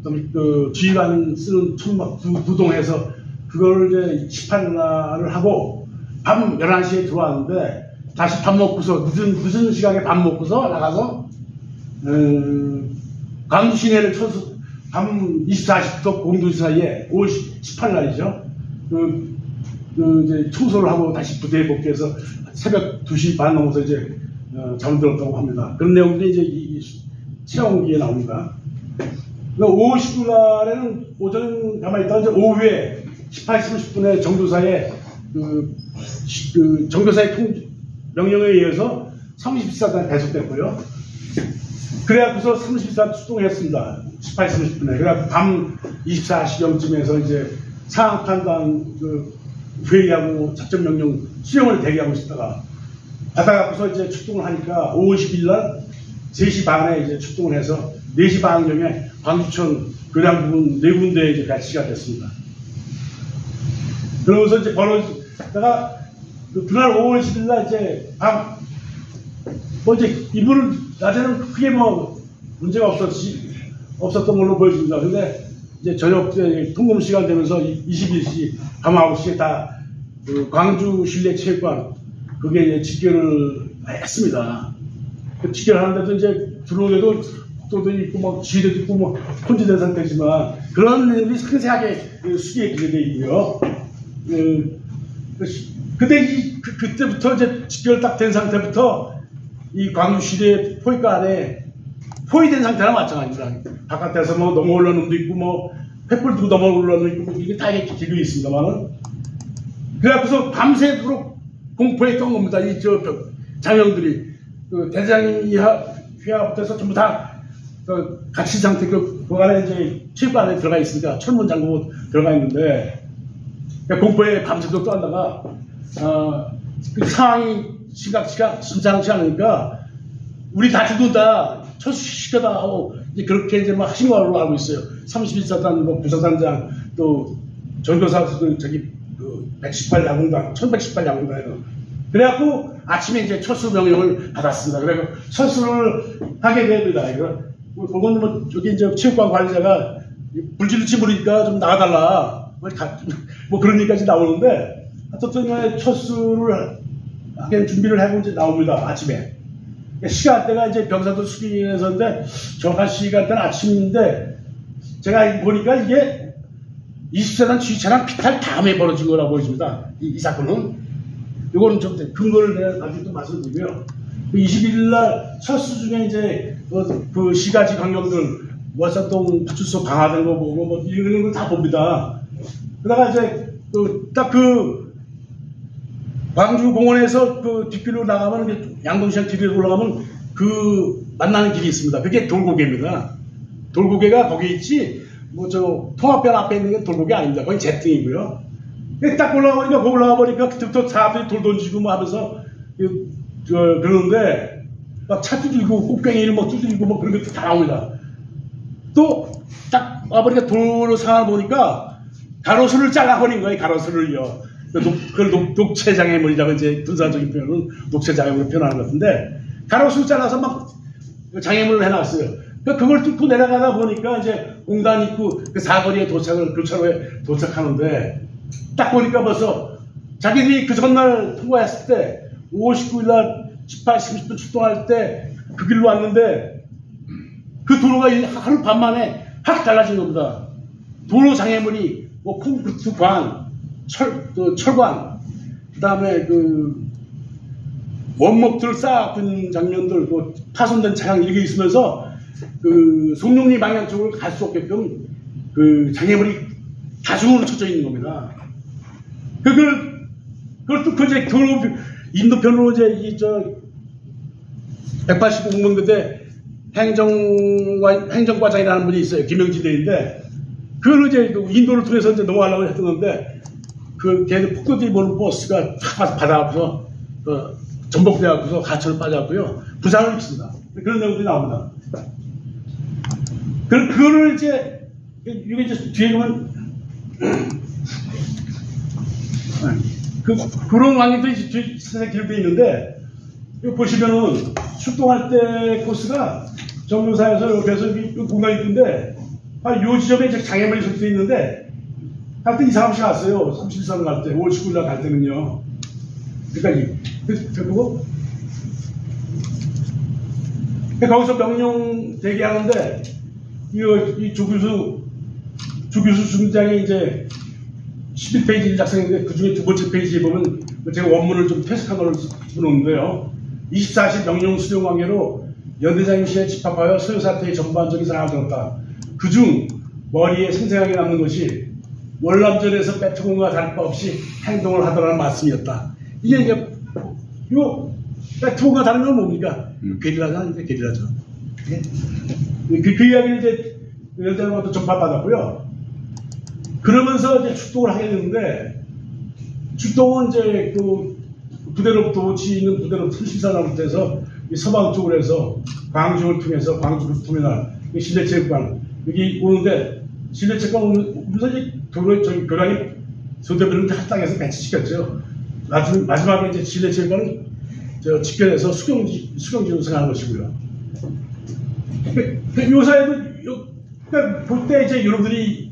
그 지휘관 쓰는 천막 두 동에서 그걸 이제 18일 날을 하고 밤 11시에 들어왔는데 다시 밥 먹고서 늦은 시간에 밥 먹고서 나가서 광주 시내를 쳐서 밤 24시부터 공두 사이에 5월 18일 날이죠. 이제 청소를 하고 다시 부대에 복귀해서 새벽 2시 반 넘어서 이제 잠들었다고 합니다. 그런 내용들이 이제 이 실황기에 나옵니다. 5월 19일 날에는 오전 가만히 있다가 이제 오후에 18시 30분에 정교사에 정교사의 명령에 의해서 31사단 배속됐고요. 그래갖고서 31사단 출동했습니다. 18시 30분에. 그래갖고 밤 24시경쯤에서 이제 상황 판단 회의하고 작전 명령 수령을 대기하고 있다가 받아갖고서 이제 출동을 하니까 5월 10일 날 3시 반에 이제 출동을 해서 4시 반경에 광주천 교량 부분 4군데에 이제 배치가 됐습니다. 그러면서 이제 벌어지다가 그날 5월 10일 날 이제 이제 이분은 낮에는 크게 문제가 없었던 걸로 보여집니다. 근데 이제 저녁 때 통금 시간 되면서 21시, 밤 9시에 다 광주 실내 체육관 그게 이제 집결을 했습니다. 그 집결하는데도 이제 들어오게도 폭도도 있고 지뢰도 있고 혼재된 상태지만 그런 일이 상세하게 수기에 기재되어 있고요. 그때부터 이제 집결 딱 된 상태부터 이 광주 시내 포위가 안에 포위된 상태랑 마찬가지입니다. 바깥에서 넘어 올라오는 놈도 있고 횃불 두고 넘어 올라오는 놈도 있고 이게 다 이렇게 기록이 있습니다만은 그래갖고서 밤새도록 공포했던 겁니다. 이 장병들이 대장이 회화부터해서 전부 다 갇힌 상태 그 안에 이제 체육관 안에 들어가 있으니까 철문 잠그고 들어가 있는데 공포에 밤새도록 떠나다가 그 상황이 심상치 않으니까 우리 다 죽는다 철수시켜다 하고 이제 그렇게 이제 하신 걸로 알고 있어요. 31사단 부사단장 또 전교사 118 야공단 1118 야공단에서 그래갖고 아침에 이제 철수 명령을 받았습니다. 그래서 철수를 하게 됩니다. 그건 저기 이제 체육관 관리자가 불질르치 모르니까 좀 나가달라 그런 얘기까지 나오는데 어쨌든 철수를 하게 준비를 하고 이제 나옵니다. 아침에 시간대가 이제 병사도 수비에서인데 정확한 시간대는 아침인데 제가 보니까 이게 20사단 지휘차랑 피탈 다음에 벌어진 거라고 보여집니다. 이 사건은 이거는 좀 근거를 내가 나중에 또 말씀드리고요. 21일 날 철수 중에 이제 그 시가지 강령들 월산동 파출소 강화된 거 보고 이런 걸 다 봅니다. 그러다가 이제 딱 광주 공원에서 그 뒷길로 나가면 양동시장 뒤로 올라가면 그 만나는 길이 있습니다. 그게 돌고개입니다. 돌고개가 거기 있지 통합변 앞에 있는 게 돌고개 아닙니다. 거기 제등이고요. 딱 올라가보니까 거기 올라가보니까 그때부터 사람들이 돌 던지고 하면서 그러는데 막 차 두들고 꽃갱이를 두들고 그런 것도 다 나옵니다. 또 딱 와보니까 도로 상황을 보니까 가로수를 잘라버린 거예요. 가로수를요. 그걸 녹체장애물이라고 이제 군사적인 표현은 녹체장애물로 표현하는 것 같은데 가로수를 잘라서 막 장애물을 해놨어요. 그걸 뚫고 내려가다 보니까 이제 공단 입구 그 사거리에 교차로에 도착하는데 딱 보니까 벌써 자기들이 그 전날 통과했을 때 5월 19일 날 18시 30분 출동할 때 그 길로 왔는데 그 도로가 하루 밤 만에 확 달라진 겁니다. 도로 장애물이 콘크리트 관, 철관, 그 다음에 원목들 쌓아둔 장면들, 파손된 차량 이렇게 있으면서 송룡리 방향 쪽으로 갈 수 없게끔 장애물이 다중으로 쳐져 있는 겁니다. 그걸 뚫고 이제 인도편으로 이제 185공명대 행정과장이라는 분이 있어요. 김영지대인데 그걸 이제 인도를 통해서 이제 넘어가려고 했던 건데 걔들 폭도들이 보는 버스가 탁 받아갖고서 전복돼갖고서 가천을 빠져갖고요 부상을 입습니다. 그런 내용들이 나옵니다. 그거를 이제, 이게 이제 뒤에 보면, 그런 왕님도 이제 세상에 기록되어 있는데, 이거 보시면은 출동할 때 코스가 정류사에서 옆에서 이 공간이 있는데, 요 지점에 이제 장애물이 설치되어 있는데, 갈 때 이상한 곳이 갔어요. 31선 갈 때, 5월 19일 날 갈 때는요. 그러니까, 그리고, 거기서 명령 대기하는데, 이 조규수 중장이 이제 11페이지를 작성했는데, 그 중에 두 번째 페이지에 보면, 제가 원문을 좀 퇴색한 걸 집어넣는데요. 24시 명령 수령 관계로 연대장님 시에 집합하여 소요사태의 전반적인 상황을 들었다. 그중 머리에 생생하게 남는 것이 월남전에서 베트공과 다를 바 없이 행동을 하더라는 말씀이었다. 이게 이제 요 베트공과 다른 건 뭡니까? 게릴라죠, 아닙니까? 게릴라죠. 네? 그 이야기를 이제 연대장님한테 전파받았고요. 그러면서 이제 출동을 하게 되는데, 출동은 이제 그 부대로부터 지있는 부대로부터 신사나부터 해서 서방 쪽으로 해서 광주를 통해서 광주 루트터미널, 실내체육관 여기 오는데, 실내체육관 오면서 저기 교량이 소대별을 한 땅에서 배치시켰죠. 마지막에 이제 실내체육관은 직결해서 수경지로 생각하는 것이고요. 요 사이에도 그러니까 볼 때 이제 여러분들이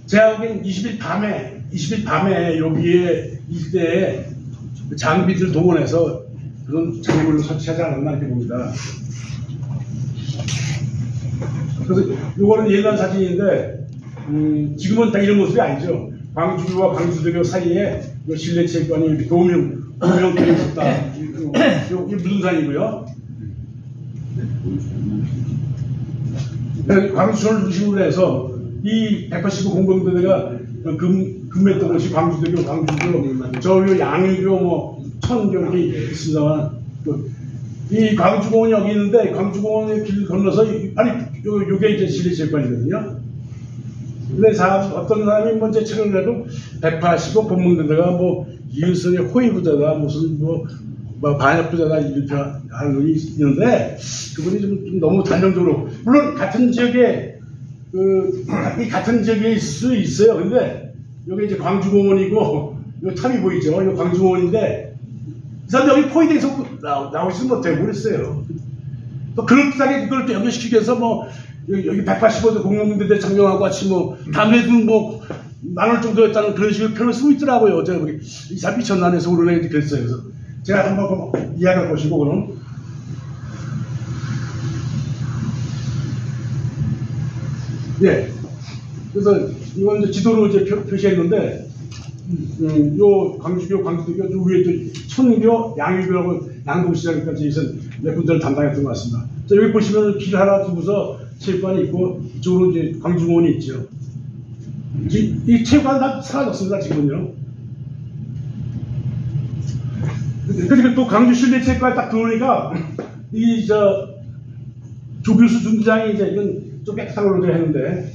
제가 보기엔 20일 밤에 여기에 이때에 장비들 동원해서 그런 장비를 설치하지 않았나 이렇게 봅니다. 그래서 이거는 옛날 사진인데, 지금은 다 이런 모습이 아니죠. 광주와 광주대교 사이에 실내체육관이 이렇게 도명길이 있었다. 이게 무슨 산이고요. 광주천을 중심으로 해서 이 189 공병대대가 근무했던 곳이 광주대교, 저 양유교, 천교 이렇게 있습니다만, 이 광주공원이 여기 있는데, 광주공원의 길 건너서, 요게 이제 실내체육관이거든요. 근데 어떤 사람이 먼저 책을 내도 185 본문대대가 이윤선의 호위부대다, 무슨 반역부대다, 이렇게 하는 분이 있는데, 그분이 좀 너무 단정적으로, 물론 같은 지역에, 이 같은 지역에 있을 수 있어요. 근데, 여기 이제 광주공원이고, 요 탑이 보이죠? 이거 광주공원인데, 이 사람 여기 포위돼서 나오지는 못해요. 모르겠어요. 또 그럴듯하게 그걸 또 연결시키기 위해서 여기 185도 공룡대대 장병하고 같이 담배도 만원 정도였다는 그런 식으로 표현을 쓰고 있더라고요. 제가 보기 이 사람 미쳤나해서 오르네 이렇게 그랬어요. 그래서 제가 한번 이야기해 보시고 그럼. 예. 그래서 이건 이제 지도로 이제 표시했는데, 요 광주대교 요 위에 또 천교, 양유교하고 양동시장까지 몇 군데를 담당했던 것 같습니다. 자, 여기 보시면 길 하나 두고서 체육관이 있고, 이쪽으로 이제 광주공원이 있죠. 이 체육관 다 사라졌습니다, 지금은요. 그리고 또 광주 실내체육관에 딱 들어오니까, 조규수 중장이 이제 이건 좀 깨끗한 걸로 했는데,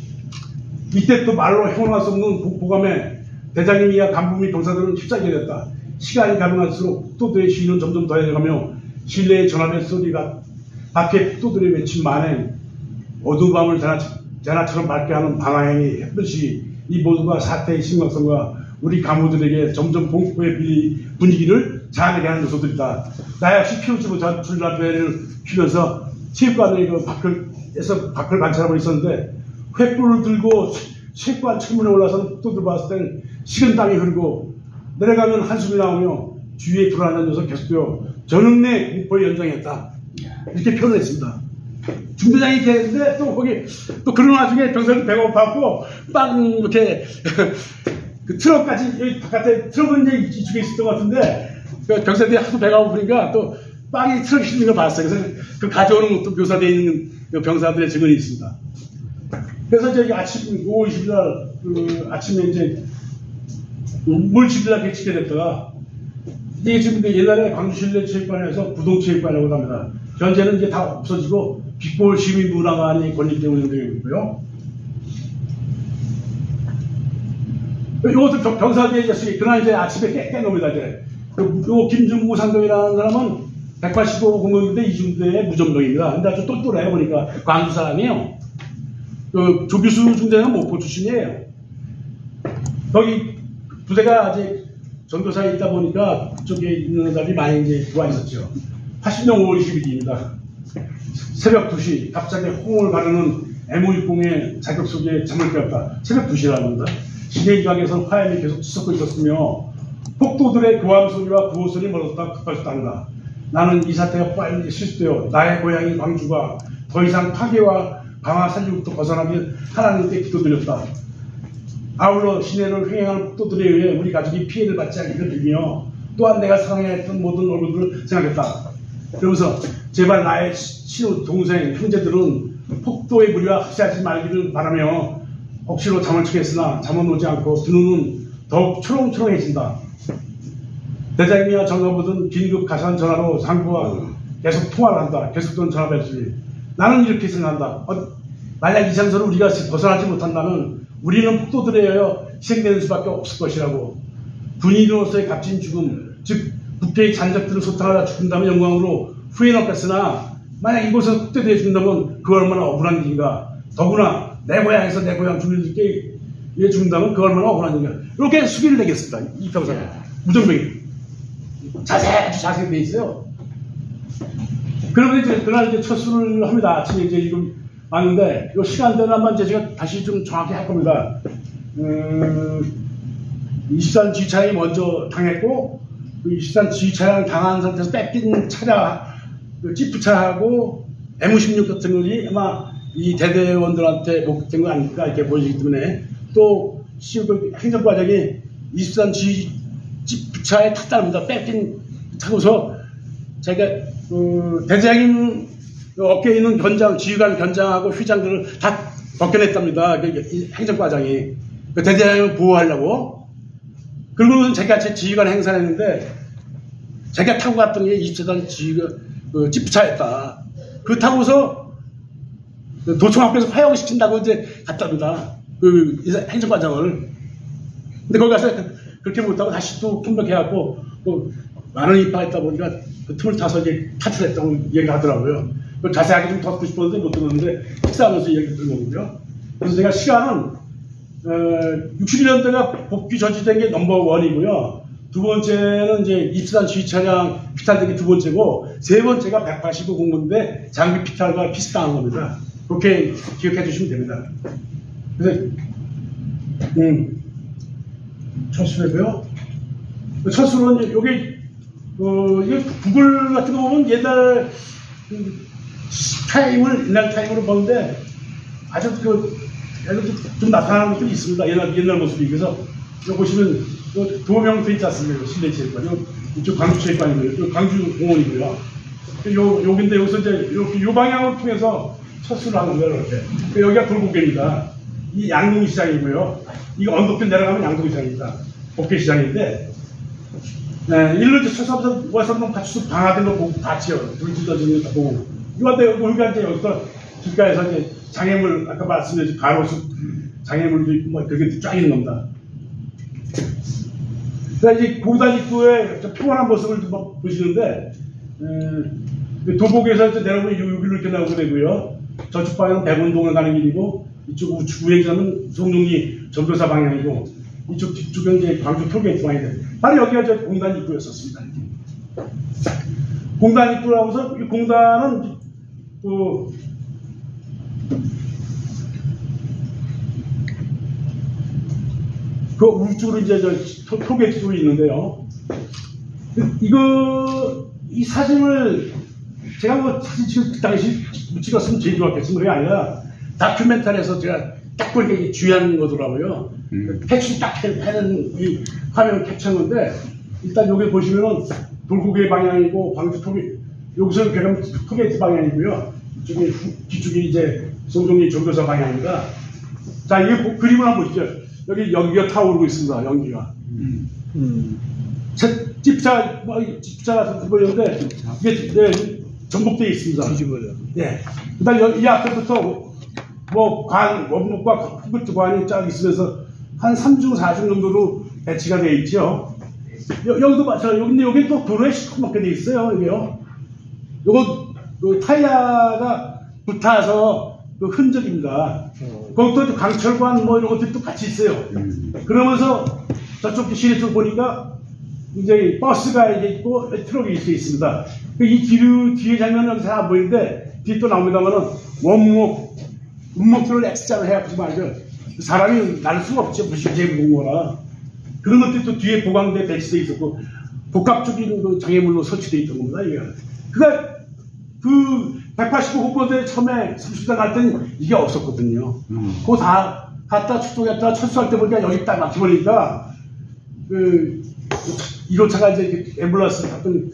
이때 또 말로 형용할 수 없는 보감에 대장님이야 간부 및 병사들은 휩싸이게 됐다. 시간이 가능할수록 또들의 시위는 점점 더해져가며 실내의 전화벨 소리가 밖에 또들의 외침 만행, 어두운 밤을 대낮처럼 밝게 하는 방화행위 햇볕이 이 모두가 사태의 심각성과 우리 가무들에게 점점 공포의 분위기를 자아내게 하는 요소들이다. 나 역시 피우지 못한 줄라벨을 피면서 체육관의 밖을 관찰하고 있었는데, 횃불을 들고 체육관 창문에 올라서 또들 봤을 땐 식은땀이 흐르고 내려가면 한숨이 나오며 주위에 불안한 녀석 계속되어 전응내 공포에 연장했다. 이렇게 표현했습니다. 중대장이 이렇게 했는데 또 거기 또 그런 와중에 병사들 배가 고팠고 빵 이렇게 그 트럭까지 여기 바깥에 트럭은 이제 이쪽에 있었던 것 같은데 병사들이 하도 배가 고프니까 또 빵이 트럭에 실린 걸 봤어요. 그래서 그 가져오는 것도 묘사되어 있는 병사들의 증언이 있습니다. 그래서 저기 아침 5월 20일 날 아침에 이제 물집이라 개치게 됐다가 이게 지금 옛날에 광주실내체육관에서 부동체육관이라고 합니다. 현재는 이제 다 없어지고 빅볼 시민문화관이 건립되고 있는 데이고요. 이것도 병사들이 이제 그날 이제 아침에 깨놉니다. 이제 요 김중구 상병이라는 사람은 185 공무원인데 이중대의 무전병입니다. 근데 아주 똘똘해요. 보니까 광주 사람이에요. 그 조규수 중대는 목포 출신이에요. 거기 부대가 아직 전도사에 있다 보니까 그쪽에 있는 사람이 많이 이제 들어와 있었죠. 80년 5월 20일입니다. 새벽 2시 갑자기 홍을 가르는 M560의 자격 속에 잠을 깨웠다. 새벽 2시라고 합니다. 시내 이방에서는 화염이 계속 치솟고 있었으며 폭도들의 교함 소리와 구호 소리 멀었다 급발했다. 나는 이 사태가 빨리 실수되어 나의 고향인 광주가 더 이상 파괴와 강화 살리부터 벗어나길 하나님께 기도드렸다. 아울러 시내를 횡행하는 폭도들에 의해 우리 가족이 피해를 받지 않기를 빌며 또한 내가 사랑해야 했던 모든 얼굴들을 생각했다. 그러면서 제발 나의 친구, 동생, 형제들은 폭도의 무리와 합세하지 말기를 바라며 억지로 잠을 청했으나 잠은 오지 않고 두 눈은 더욱 초롱초롱해진다. 대장님이와 전화보던 긴급 가산 전화로 상부와 계속 통화를 한다. 계속된 전화 배수리. 나는 이렇게 생각한다. 만약 이 장소를 우리가 벗어나지 못한다면 우리는 폭도들에 의하여 희생되는 수밖에 없을 것이라고. 군인으로서의 값진 죽음, 즉 국회의 잔적들을 소탕하다 죽는다면 영광으로 후회는 없겠으나 만약 이곳에서 폭도되어 죽는다면 그 얼마나 억울한 일인가. 더구나 내 고향에서 내 고향 주민들께 왜 죽는다면 그 얼마나 억울한 일인가. 이렇게 수기를 내겠습니다. 이 평생 무정병이 자세히 돼 있어요. 그러면 이제 그날 이제 철수를 합니다. 아침에 이제 지금 왔는데 이 시간대는 이제 제가 다시 좀 정확히 할 겁니다. 23 G차량이 먼저 당했고 그 23 G차량 당한 상태에서 뺏긴 차량 지프차하고 M16 같은 것이 아마 이 대대원들한테 목격된 거 아닐까 이렇게 보여지기 때문에 또 그 행정과장이 23 G 지프차에 탔답니다. 뺏긴 타고서 제가 대장님 어깨에 있는 견장, 지휘관 견장하고 휘장들을 다 벗겨냈답니다. 행정과장이 그 대장님을 보호하려고. 그리고는 제가 제 지휘관 행사를 했는데 제가 타고 갔던 게 2차단 지프차였다. 그 타고서 도청학교에서 화형시킨다고 이제 갔답니다. 그 행정과장을. 근데 거기 가서 그렇게 못하고 다시 또 협력해갖고 또 많은 입학했다 보니까 그 틈을 타서 이제 탈출했다고 얘기하더라고요. 자세하게 좀 더 듣고 싶었는데 못 들었는데 식사하면서 얘기 들은 거고요. 그래서 제가 시간은 61년대가 복귀 저지된 게 넘버1이고요. 두 번째는 이제 입수단 지휘차량 피탈된 게 두 번째고 세 번째가 185 공무인데 장비 피탈과 비슷한 겁니다. 그렇게 기억해 주시면 됩니다. 그래서 철수되고요. 철수는 요게 이게 구글 같은 거 보면 옛날 옛날 타임으로 보는데 아주 좀 나타나는 것들이 있습니다. 옛날 모습이. 그래서 이거 보시면 도명도 있지 않습니까? 실내체육관. 이쪽 광주체육관이고요. 이쪽 광주공원이고요. 여기인데 여기서 이제 요 방향을 통해서 철수를 하는 거예요. 이렇게. 여기가 돌고개입니다. 이 양동시장이고요. 이거 언덕길 내려가면 양동시장입니다. 복개시장인데, 네, 일로 이제 철수하면서 와서 같이 방화된 거 보고 같이요. 불 찢어지는 거 보고. 여기가 이제 여기서 길가에서 이제 장애물, 아까 말씀드린 가로수 장애물도 있고, 뭐, 그게 쫙 있는 겁니다. 그러니까 이제 고단 입구에 평온한 모습을 보시는데, 도곡에서 이제 내려오면 여기로 이렇게 나오게 되고요. 저쪽 방향은 백운동을 가는 길이고, 이쪽 우회전은 송룡리 전도사 방향이고, 이쪽 뒤쪽은 이제 광주 톨게이트 방향이 바로 여기가 저 공단 입구였었습니다. 공단 입구라고서 이 공단은 그 우측으로 이제 저 톨게이트 쪽이 있는데요. 이 사진을 제가 뭐 사진 그 당시 찍었으면 제일 좋았겠지만 그게 아니라 다큐멘터리에서 제가 딱 보니까 주의한 거더라고요. 캡슐 딱 해는 이 화면을 캡처한 건데 일단 여기 보시면은 돌고개 방향이고 광주 여기서는 괴담 톨게이트 방향이고요. 이쪽에 뒤쪽이 이제 송정리 전도사 방향입니다. 자, 이게 그림을 한번 보시죠. 연기가 타오르고 있습니다. 연기가. 집차 같은 거 보이는데 이게 전복되어 있습니다. 예. 그다음 이 앞에부터 뭐 원목과 콘크리트 관이 쫙 있으면서 한 3중 4중 정도로 배치가 되어 있죠. 여기도 마찬가지로 여기 또 도로에 시커멓게 되어 있어요. 여기요. 요거 타이어가 붙어서 그 흔적입니다. 거기도 강철관 뭐 이런 것들이 또 같이 있어요. 그러면서 저쪽 시내 쪽 보니까 이제 버스가 이제 있고 트럭이 이렇게 있습니다. 이 뒤에 장면은 잘 안 보이는데 뒤에 또 나옵니다만은 원목들을 X자로 해갖고 말이죠. 사람이 날 수가 없죠. 무식제 무거워라. 그런 것들이 또 뒤에 보강돼 배치돼 있었고 복합적인 그 장애물로 설치되어 있던 겁니다. 이게. 그러니까 그 185호권대 처음에 30대 갈 때는 이게 없었거든요. 그거 다 갔다 출동했다 철수할 때 보니까 여기 딱 막혀버리니까 그 1호차가 이제 앰뷸런스 갔던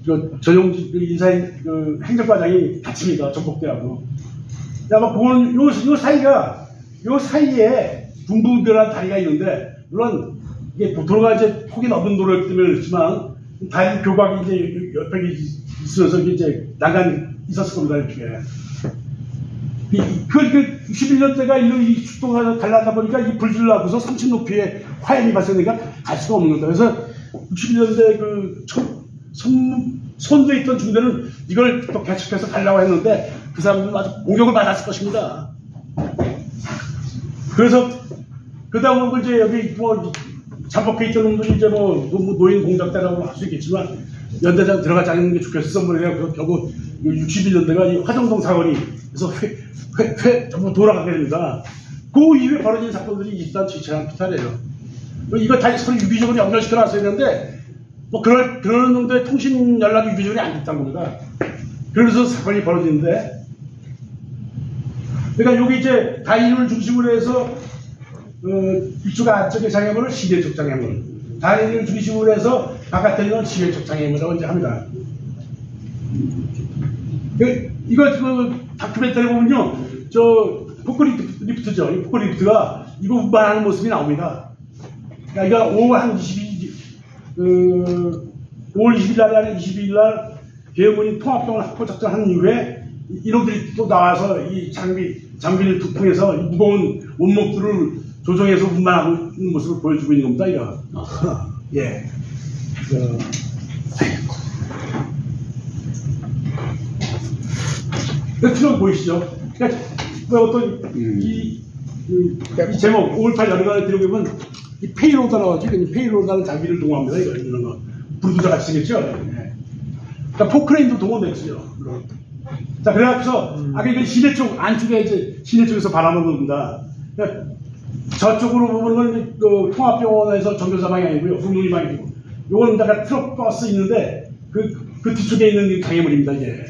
그 전용지 인사인 그 행정과장이 다칩니다. 전복대하고. 아마 그건 요 사이에 둥둥별한 다리가 있는데 물론 이게 도로가 이제 폭이 넓은 도로이기 때문에 그렇지만 다리 교각이 이제 옆에 있어서 이제 난간이 있었을 겁니다. 이렇게. 그 61년대가 이 출동하다 갈라다 보니까 이 불질 나고서 30 높이의 화염이 발생되니까 갈 수가 없는 겁니다. 그래서 61년대 그 손대에 있던 중대는 이걸 또 개척해서 가려고 했는데 그 사람들은 아주 공격을 받았을 것입니다. 그래서 그 다음은 이제 여기 뭐 잠복해 있던 놈들이 이제 뭐 노인 공작대라고 할 수 있겠지만 연대장 들어가지 않는 게 좋겠어. 뭐 그래서 결국 61년대가 이 화정동 사건이 그래서 전부 돌아가게 됩니다. 그 이후에 벌어진 사건들이 일단 지체랑 비슷하래요. 이거 다 서로 유기적으로 연결시켜 놨어야 되는데 뭐 그런 놈들의 통신 연락이 유기적으로 안 됐다는 겁니다. 그래서 사건이 벌어지는데 그러니까 여기 이제 다인을 중심으로 해서 이쪽 안쪽의 장애물을 시대적 장애물, 다인을 중심으로 해서 바깥에 있는 시대적 장애물이라고 이제 합니다. 이거 그 다큐멘터리 보면요, 저 포크리프트죠. 이 포크리프트가 이거 운반하는 모습이 나옵니다. 그러니까 이거 5월 20일 날이 아니라 22일 날 계엄군이 통합병을 확보 작전한 이후에 이놈들이 또 나와서 이 장비를 투풍해서 이 무거운 원목들을 조정해서 운반하고 있는 모습을 보여주고 있는 겁니다. 이거. 예. 트럭 보이시죠? 그러니까 어떤 이 제목 5.18 연간을 들어보면 이 페이로드 나와가지고 이 페이로드라는 장비를 동원합니다. 이런 거 불두자 같이 생겼죠? 네. 그러니까 포크레인도 동원됐어요. 자, 그래서 아까 이거 시내 쪽 안쪽에 이제 시내 쪽에서 바람을 부릅니다. 그러니까 저쪽으로 보면 그 통합병원에서 정교사 방향이고요, 송동리 방향이고, 요거는 약간 트럭 버스 있는데 그 뒤쪽에 있는 장애물입니다. 이게.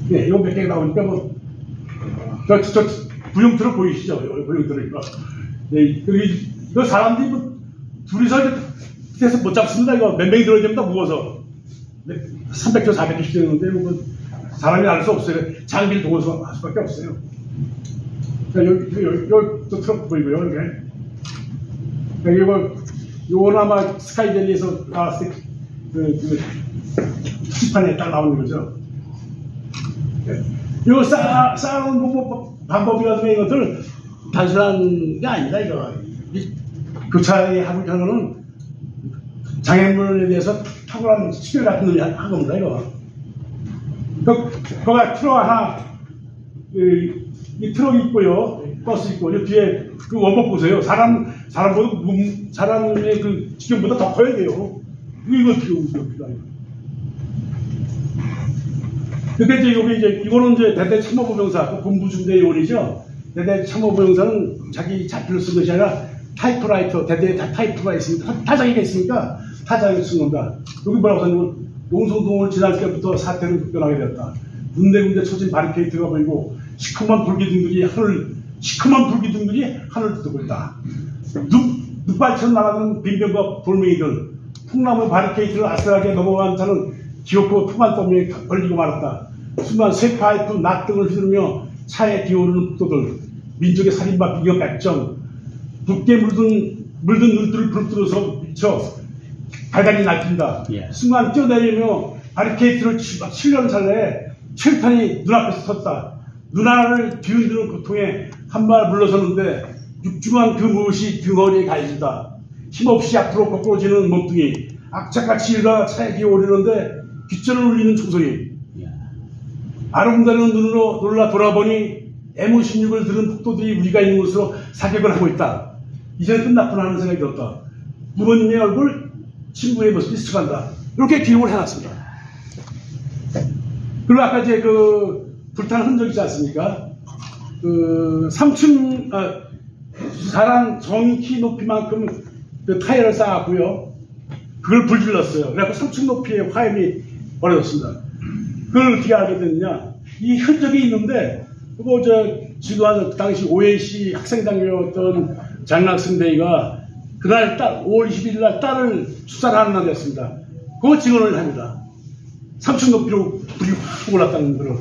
네, 이거 몇 개가 나오니까 뭐 저 구형 트럭 보이시죠? 구형 트럭이니까. 네, 이거 사람들이 뭐 둘이서 밑에서 못 잡습니다. 이거 몇 명이 들어야 됩니다. 무거워서. 300kg, 400kg씩 되는데 뭐 사람이 알 수 없어요. 장비를 동원해서 할 수밖에 없어요. 자, 여기 또 트럭 보이고요. 이게. 요거는 아마 스카이밸리에서 나왔을 때 그 투시판에 딱 나오는 거죠. 이거 쌓아놓은 방법이라든가 이것들 단순한 게 아니다. 이거 교차에 하고 있는 거는 장애물에 대해서 탁월한 식별 같은 놈이 한 겁니다. 이거. 거기가 트럭 하나, 이 트럭이 있고요, 버스 있고, 이 뒤에 그 원목 보세요. 사람의 그 지경보다 더 커야 돼요. 이거 필요합니다. 근데 이제 이거는 이제 대대 참모부병사, 군부중대 요원이죠. 대대 참모부병사는 자기 자필로 쓴 것이 아니라 타이프라이터, 대대에 다 타이프가 있으니까, 타자기가 있으니까 타자기를 쓴 겁니다. 여기 뭐라고 썼냐면, 농성동을 지날 때부터 사태는 급변하게 되었다. 군데군데 쳐진 바리케이트가 보이고, 시커먼 불기둥들이 하늘을 뜯고 있다. 눕발처럼 나가는 빈병과 돌멩이들, 풍나무 바리케이트를 아슬하게 넘어간 차는 기어코 푸만 더미에 걸리고 말았다. 순간 쇠파이프 낫등을 휘두르며 차에 기어오르는 폭도들, 민족의 살인마 비교 백정, 붉게 물든 눈들을 부르뜨려서 미쳐 발간이 날뛴다. Yeah. 순간 뛰어내리며 바리케이트를 치려는 찰나에 철탄이 눈앞에서 섰다. 눈알을 뒤흔드는 고통에 한 발 물러섰는데 육중한 그 무엇이 등허리에 가해진다. 힘없이 앞으로 거꾸로지는 몸뚱이, 악착같이가 차에 기어오르는데 귓전을 울리는 총소리. 아름다운 눈으로 놀라 돌아보니 M16을 들은 폭도들이 우리가 있는 곳으로 사격을 하고 있다. 이제는 끝났구나 하는 생각이 들었다. 부모님의 얼굴, 친구의 모습이 스쳐간다. 이렇게 기록을 해놨습니다. 그리고 아까 이제 그 불탄 흔적 있지 않습니까? 그 3층, 사람 정키 높이만큼 그 타이어를 쌓았고요. 그걸 불질렀어요. 그래갖고 3층 높이의 화염이 벌어졌습니다. 그걸 어떻게 알게 됐느냐? 이 흔적이 있는데, 그거 지도한 그 당시 ONC 학생당이었던 장학생대회가 그날 5월 21일 날 딸을 수사를 하는 날이었습니다. 그거 증언을 합니다. 3층 높이로 불이 확 올랐다는 거를.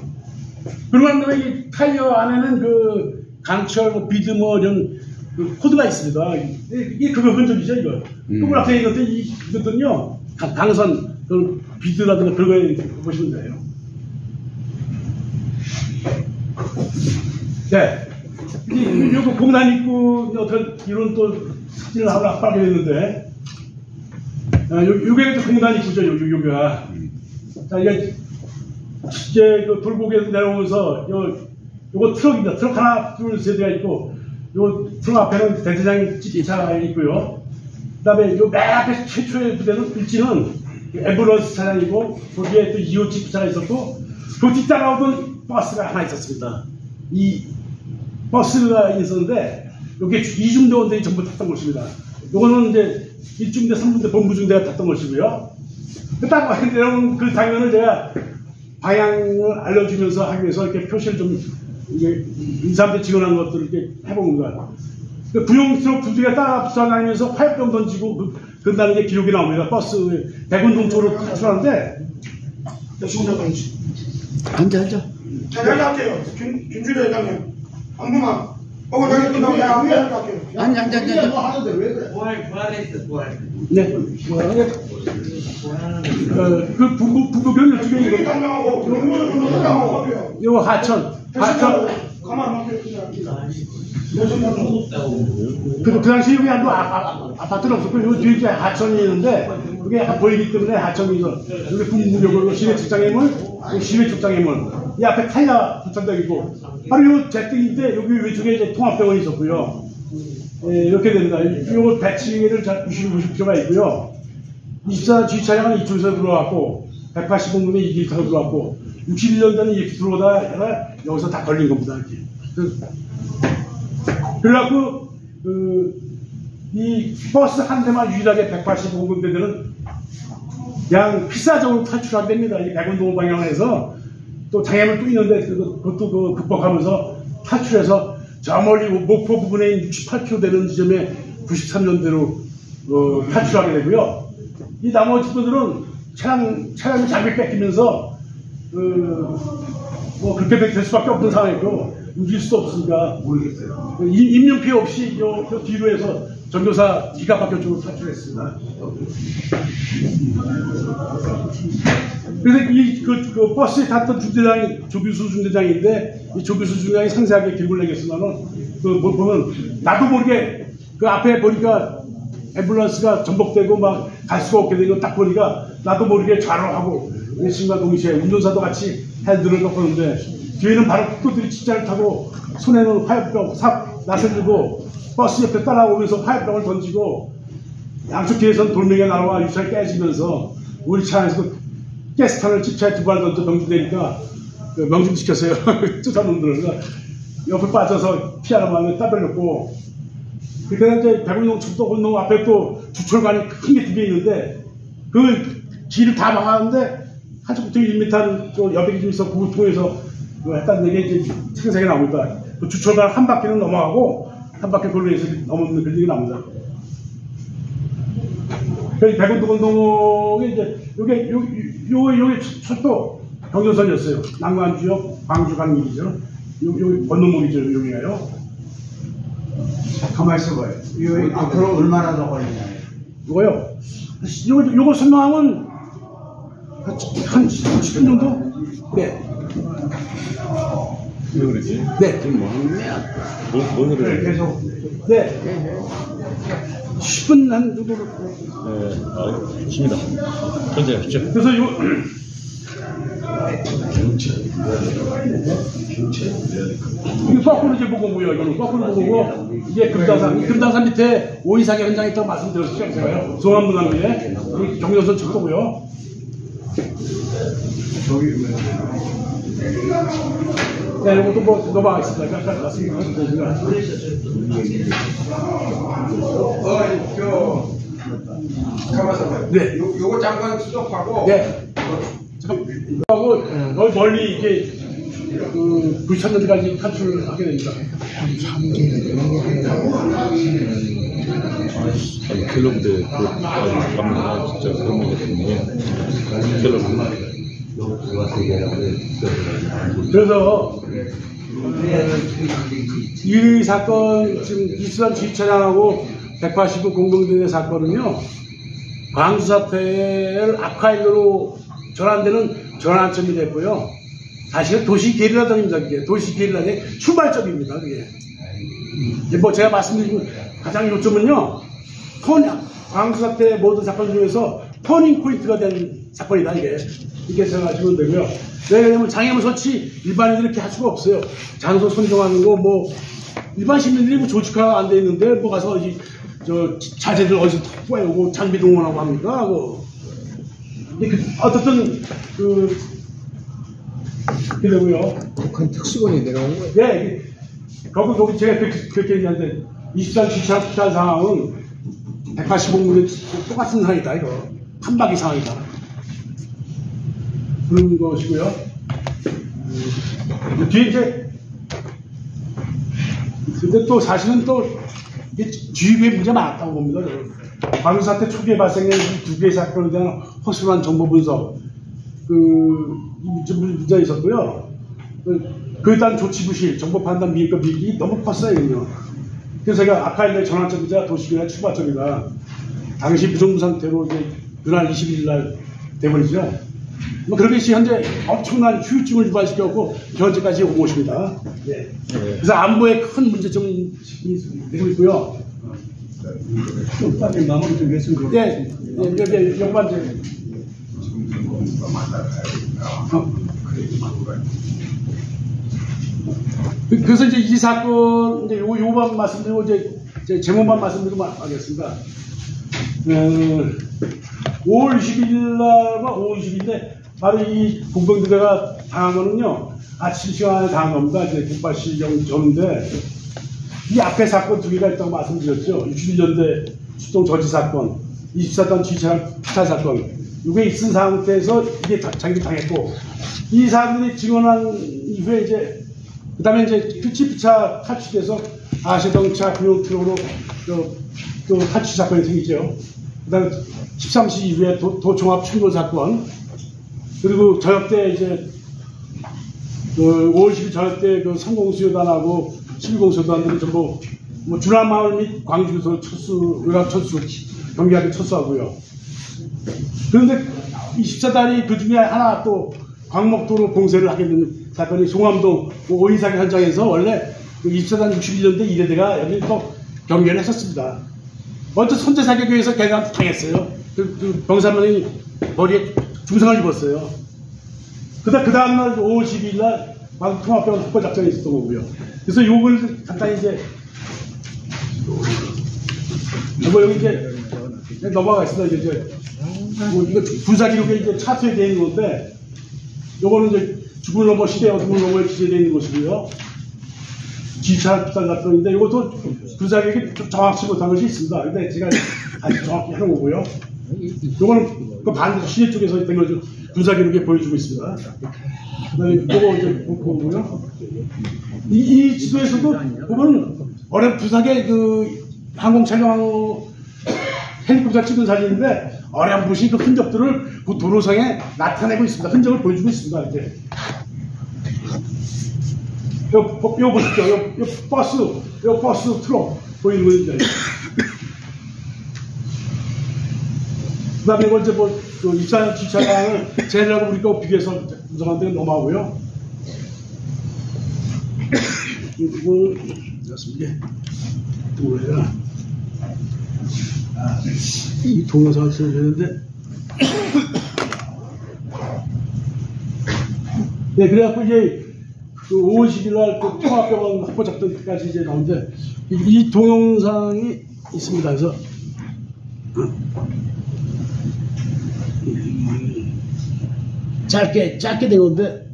그러고 난 다음에 이 타이어 안에는 그 강철, 비드 이런 그 코드가 있습니다. 이게 그거 흔적이죠, 이거. 그걸 앞에 이것들은요, 강선, 그 비드라든가 그런 거에 보시면 돼요. 네. 요거 공단 입구 어떤 이런 또 사진을 하나 확보하게 됐는데, 요게 공단 입구죠, 요거가. 자, 이게 이제 그 돌고개에서 내려오면서 요거 트럭입니다. 트럭 하나, 둘, 세 대가 있고, 요 트럭 앞에는 대대장이 차가 있고요. 그 다음에 요 맨 앞에 최초의 부대는 일지는 앰뷸런스 차량이고, 거기에 또 2호 지프차가 있었고, 그 뒤따라오던 버스가 하나 있었습니다. 이 버스가 있었는데, 요게 이중대원들이 전부 탔던 것입니다. 요거는 이제 1중대, 3중대, 본부중대가 탔던 것이고요. 딱 내려온 그 장면을 제가 방향을 알려주면서 하기 위해서 이렇게 표시를 좀, 이게 2, 3대 지원한 것들을 이렇게 해본 거야. 구형 트럭 두 대가 따라 붙어다니면서 화염병 던지고 그런다는 게 기록이 나옵니다. 버스 대군동 쪽으로 탈출하는데. 앉아. 자, 여기 할게요. 김주대 회장님. 한 분만. 저기 끝나고 내가 위에 할게요. 앉아. 뭐 하는데 왜 그래? 부활했어. 네. 그 부부견 이쪽에 여기 이거. 당명하고, 이거 하천. 가만 그 당시 여기 아파트는 없었고, 요 뒤에 이제 하천이 있는데, 그게 보이기 때문에 하천이죠. 여기 북무역으로 시내 출장애물, 시내 출장애물. 이 앞에 타이어 부천덕이고, 바로 요 제등인데, 여기 왼쪽에 이제 통합병원이 있었고요. 예, 이렇게 됩니다. 요 배치를 잘 보실 필요가 있고요. 24G 차량은 이쪽에서 들어왔고, 185분에 이길 타고 들어왔고, 61년도는 이렇게 들어오다가 여기서 다 걸린 겁니다. 이렇게. 그래갖고, 이 버스 한 대만 유일하게 185분대들은 그냥 필사적으로 탈출하게 됩니다. 이 백운동 방향에서 또 장애물 또 있는데 그것도 극복하면서 탈출해서 저 멀리 목포 부근에 있는 68km 되는 지점에 93년대로 탈출하게 되고요. 이 나머지 분들은 차량 장비 뺏기면서 뭐 그렇게 될 수밖에 없는 상황이고 움직일 수도 없으니까 모르겠어요. 인명 피해 없이 저 뒤로 해서 전교사 기갑학교 쪽으로 탈출했습니다. 그래서 그 버스에 탔던 중대장이 조규수 중대장인데, 이 조규수 중대장이 상세하게 기록을 내겠으면은, 보면, 나도 모르게, 그 앞에 보니까 앰뷸런스가 전복되고 막 갈 수가 없게 되고 딱 보니까, 나도 모르게 좌로하고, 외신과 동시에 운전사도 같이 핸들을 꺾었는데, 뒤에는 바로 폭도들이 진짜를 타고, 손에는 화염병, 낫을 들고, 버스 옆에 따라오면서 화염병을 던지고, 양쪽 뒤에서는 돌멩이가 날아와 유차를 깨지면서, 우리 차 안에서도 가스탄을 집차에 두 발 던져 명중되니까 명중시켰어요. 쫓아놈들을. 옆에 빠져서 피하는 마음에 따돌렸고, 그때 이제 백운동 척도 건너 앞에 또 주철관이 큰 게 두 개 있는데, 그 길을 다 막았는데, 한쪽부터 1m 여백이 좀 있어, 그걸 통해서 했다는 얘기 이제 생생하게 나옵니다. 그 주철관 한 바퀴는 넘어가고, 한 바퀴 걸로에서 넘어오는 그런 얘기 나옵니다. 백운동 운동이 이제, 요게 철도 경전선이었어요. 남관 지역, 광주 가는 길이죠. 요 건너목이죠, 여기가요. 가만히 있어봐요. 이거 앞으로 얼마나 더 걸리냐. 이거요. 요거 설명하면 한 10분 정도? 네. 왜 그러지? 네. 지금 뭐 하는 거야? 뭔 소리를 해? 계속. 네. 10분 한 정도. 네, 좋습니다. 현재 하시죠. 그래서 요, 이거 거꾸로 이제 보고요. 이거는 거꾸로 보고, 이게 금당산 밑에 오이사기 현장에 있다고 말씀드렸죠. 제가요. 송암문항구에. 경전선 축도고요. 네, 이것도 뭐 넘어가겠습니다. 깜짝 맞습니다. 가만있어. 네. 요거 잠깐 수정하고. 네. 하고 멀리 이렇게 불쳤는 데까지 탈출하게 됩니다. 아니, 킬러부대 가면 진짜 그런 거거든요. 킬러부대. 그래서 이 사건 지금 이수산 주차장하고 189 공동대회 사건은요, 광주 사태를 아카일로로 전환되는 전환점이 됐고요. 사실은 도시 게릴라전입니다. 그게 도시 게릴라의 출발점입니다. 그게. 뭐 제가 말씀드린 가장 요점은요, 광주 사태 모든 사건 중에서 터닝 포인트가 된 사건이다. 이게 생각하시면 되고요. 왜냐하면 장애물 설치 일반인들이 이렇게 할 수가 없어요. 장소 선정하는 거 뭐 일반 시민들이 뭐 조직화가 안 돼 있는데 뭐 가서 저 자재들 어디서 구해오고 장비 동원하고 합니까? 뭐 어떻든 그러고요. 북한 특수본이 내려온 거예요. 네, 거기 제가 그렇게 얘기하는데 24일 주차 상황은 185문의 똑같은 상황이다. 이거 판박이 상황이다. 그런 것이고요. 뒤에 이제 근데 또 사실은 또 이게 주위에 문제가 많았다고 봅니다. 광주 사태 초기에 발생한 두 개의 사건에 대한 허술한 정보 분석 문제가 있었고요. 그에 따른 조치 부실, 정보 판단 미흡과 미흡이 너무 컸어요. 그래서 제가 아카일로의 전환점이자 도시계의 출발점이다. 당시 무정부 상태로 이제 그날 21일 날 돼버리죠. 뭐 그런 것이 현재 엄청난 후유증을 유발시켰고 현재까지 오고 있습니다. 예. 그래서 안보에 큰 문제점이 되고 있고요. 마무리 좀 했으면 네, 여기만 이제. 그래서 이제 이 사건 이제 요만 말씀드리고 이제 제목만 말씀드리고 하겠습니다. 5월 20일 날과 5월 20일인데 바로 이 공동대회가 당한 거는요, 아침 시간에 당한 겁니다. 이제 국발시경 전인데, 이 앞에 사건 두 개가 있다고 말씀드렸죠. 61년대 출동 저지 사건, 24단 주차장 피탈 사건. 이게 있은 상태에서 이게 자기도 당했고, 이 사람들이 증언한 이후에 이제, 그 다음에 이제 피차 탈취돼서 아시아동차 금융트럭으로 또 탈취 사건이 생기죠. 그 다음에 13시 이후에 도종합 충돌 사건, 그리고 저녁 때 이제 5월 10일 저녁 때 성공수요단하고 11공수요단들이 전부 뭐 준하마을 및 광주에서 외곽 철수 경계하게 철수하고요. 그런데 24단이 그 중에 하나 또 광목도로 공세를 하게 된 사건이 송암동 오이사기 현장에서 원래 24단 61년대 1회대가 여기 또 경계를 했었습니다. 먼저 선제사격에서 걔가 당했어요. 그 병사만이 머리에 중상을 입었어요. 그 다음날 5월 12일 날 통합병원 특별작전이 있었던 거고요. 그래서 요걸 간단히 이제 여기 이제 넘어가겠습니다. 이제 이거 군사기록에 이제 차트에 되어 있는 건데, 요거는 이제 죽을 넘어 시대 어둠을 넘어에 기재되어 있는 것이고요. 지차 비단 사건인데, 이것도 군사기록이 정확치 못한 것이 있습니다. 근데 제가 다시 정확히 해놓은 거고요. 요거는 그 반대로 시내 쪽에서 된 걸 군사기록에 보여주고 있습니다. 그 다음에 요거 이제 보고요. 이 지도에서도 보면 어렵 부삭의 항공 촬영 헬리콥터 찍은 사진인데 어렴풋이 그 흔적들을 그 도로상에 나타내고 있습니다. 흔적을 보여주고 있습니다. 이제 요 보십시오. 요 버스 트럭 보이는 거예요. 그 다음에 이거 이제 입사한 주차장을 제일하고 우리가 비교해서 분석한 데는 넘어가고요. 이걸 넣습니다. 또 해야 이 동영상을 써야 되는데. 네, 그래갖고 이제 그 5월 10일 날 그 통합병원 확보 작전까지 이제 나오는데 이 동영상이 있습니다. 그래서 짧게 된 건데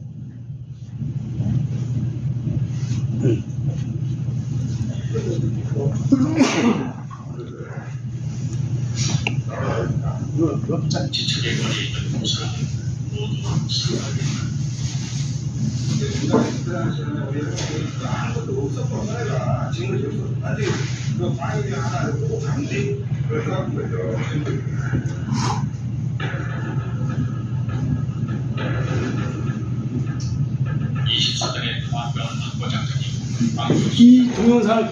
이 동영상을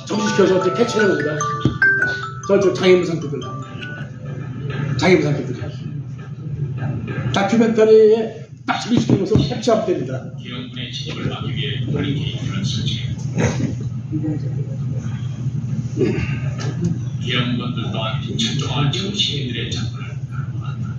정지시켜서 이제 캐치하는 겁니다. 저 장애물 상태들. 다큐멘터리에 딱 정지시켜서 캐치하면 됩니다. 기영군의 진입을 막기 위해 브리게이드를 설치했고 기영군들 또한 철저한 시민들의 장군을 강화한다.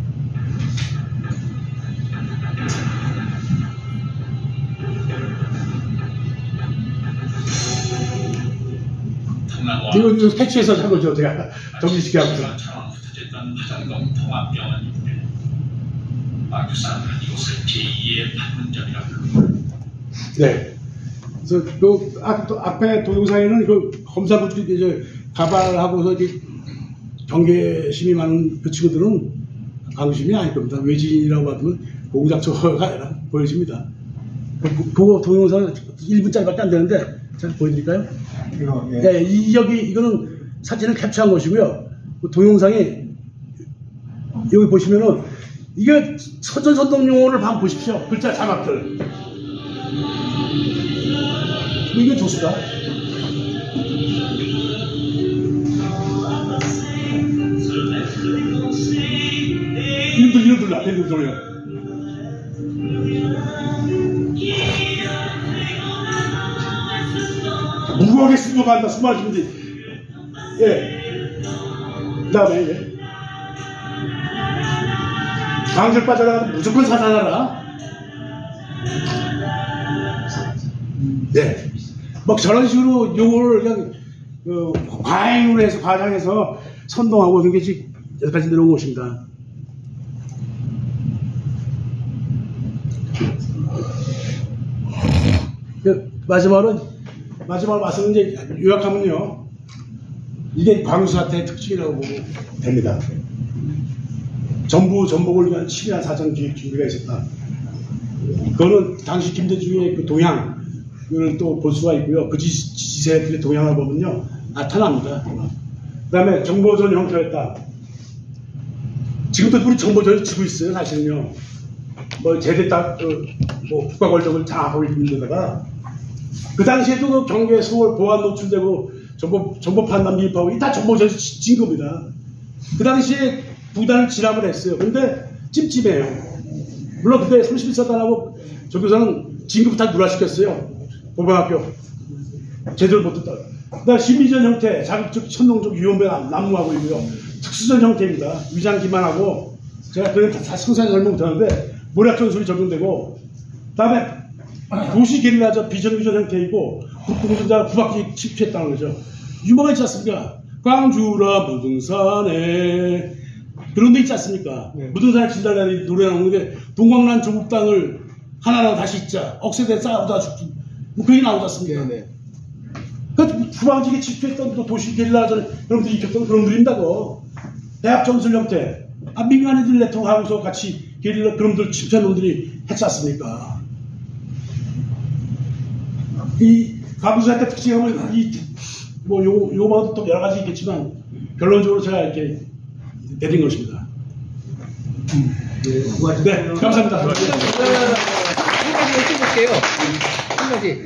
이거 패치해서 한 거죠. 제가 정지시켜갖고. 처럼 흩어졌던 화정동 통합병원인데 마크 사람들은 이곳을 제2의 판문점이라고 부릅니다. 네. 그래서 그 앞에 동영상에는 그 검사분들이 이제 가발하고서 이제 경계심이 많은 그 친구들은 강심이 아닐 겁니다. 외지인이라고 받으면 공작초가 보여집니다. 그 동영상 1분짜리밖에 안 되는데 잘 보여드릴까요? 이거, 예. 네, 이거는 사진을 캡처한 것이고요. 그 동영상이 여기 보시면은 이게 선전선동용어를 한번 보십시오. 글자 자막들. 이게 좋습니다. 이름들 앞에 이름 돌려. 무거하게 스며간다 수마주인지. 예. 그 다음에 예. 강절 빠져나가면 무조건 사살하라. 네. 막 저런 식으로 요거를 그냥 과잉으로 해서 과장해서 선동하고 그런 게 여기까지 내려온 것입니다. 마지막으로 말씀은 이제 요약하면요. 이게 광수사태의 특징이라고 보면 됩니다. 전북을 위한 치밀한 사전 기획 준비가 있었다. 그거는 당시 김대중의 그 동향을 또 볼 수가 있고요. 그 지세들의 동향을 보면요. 나타납니다. 그 다음에 정보전 형태였다. 지금도 우리 정보전이 지고 있어요. 사실은요. 뭐 제대 딱 뭐 국가 권력을 장악하고 있는 데다가 그 당시에도 그 경계, 서울, 보안 노출되고 정보 판단 미입하고 이 다 정보전이 진 겁니다. 그 당시에 부단을 진압을 했어요. 근데 찜찜해요. 물론 그때 31사단하고 조교사는 진급을 다 누락시켰어요. 고등학교. 제대로 못 듣다. 그 다음에 심리전 형태, 자극적, 천동적, 위험배가 난무하고 있고요. 특수전 형태입니다. 위장 기만하고, 제가 그걸 다 상세히 설명 못하는데, 모략전술이 적용되고, 그 다음에 도시 게릴라전 비정규전 형태이고, 국공전자 구박기 침투했다는 거죠. 유머가 있지 않습니까? 광주라 무등산에 그런 데 있지 않습니까? 네. 무등산에 진달래이 노래 나오는 게 동광란 조국당을 하나로 다시 있자 억세대 싸우다 죽기 뭐 그게 나오지 않습니까? 네. 그 후방지게 침투했던 또 도시 게릴라전 여러분들 익혔던 그런 놈들인다고. 대학 정술 형태 민간인들 내통하고서 같이 게릴라 그놈들 침투한 놈들이 했지 않습니까? 이 광주사태 특징하면 뭐 요거만도 또 여러 가지 있겠지만 결론적으로 제가 이렇게 내린 것입니다. 네, 감사합니다. 한 가지 여쭤볼게요. 한 가지.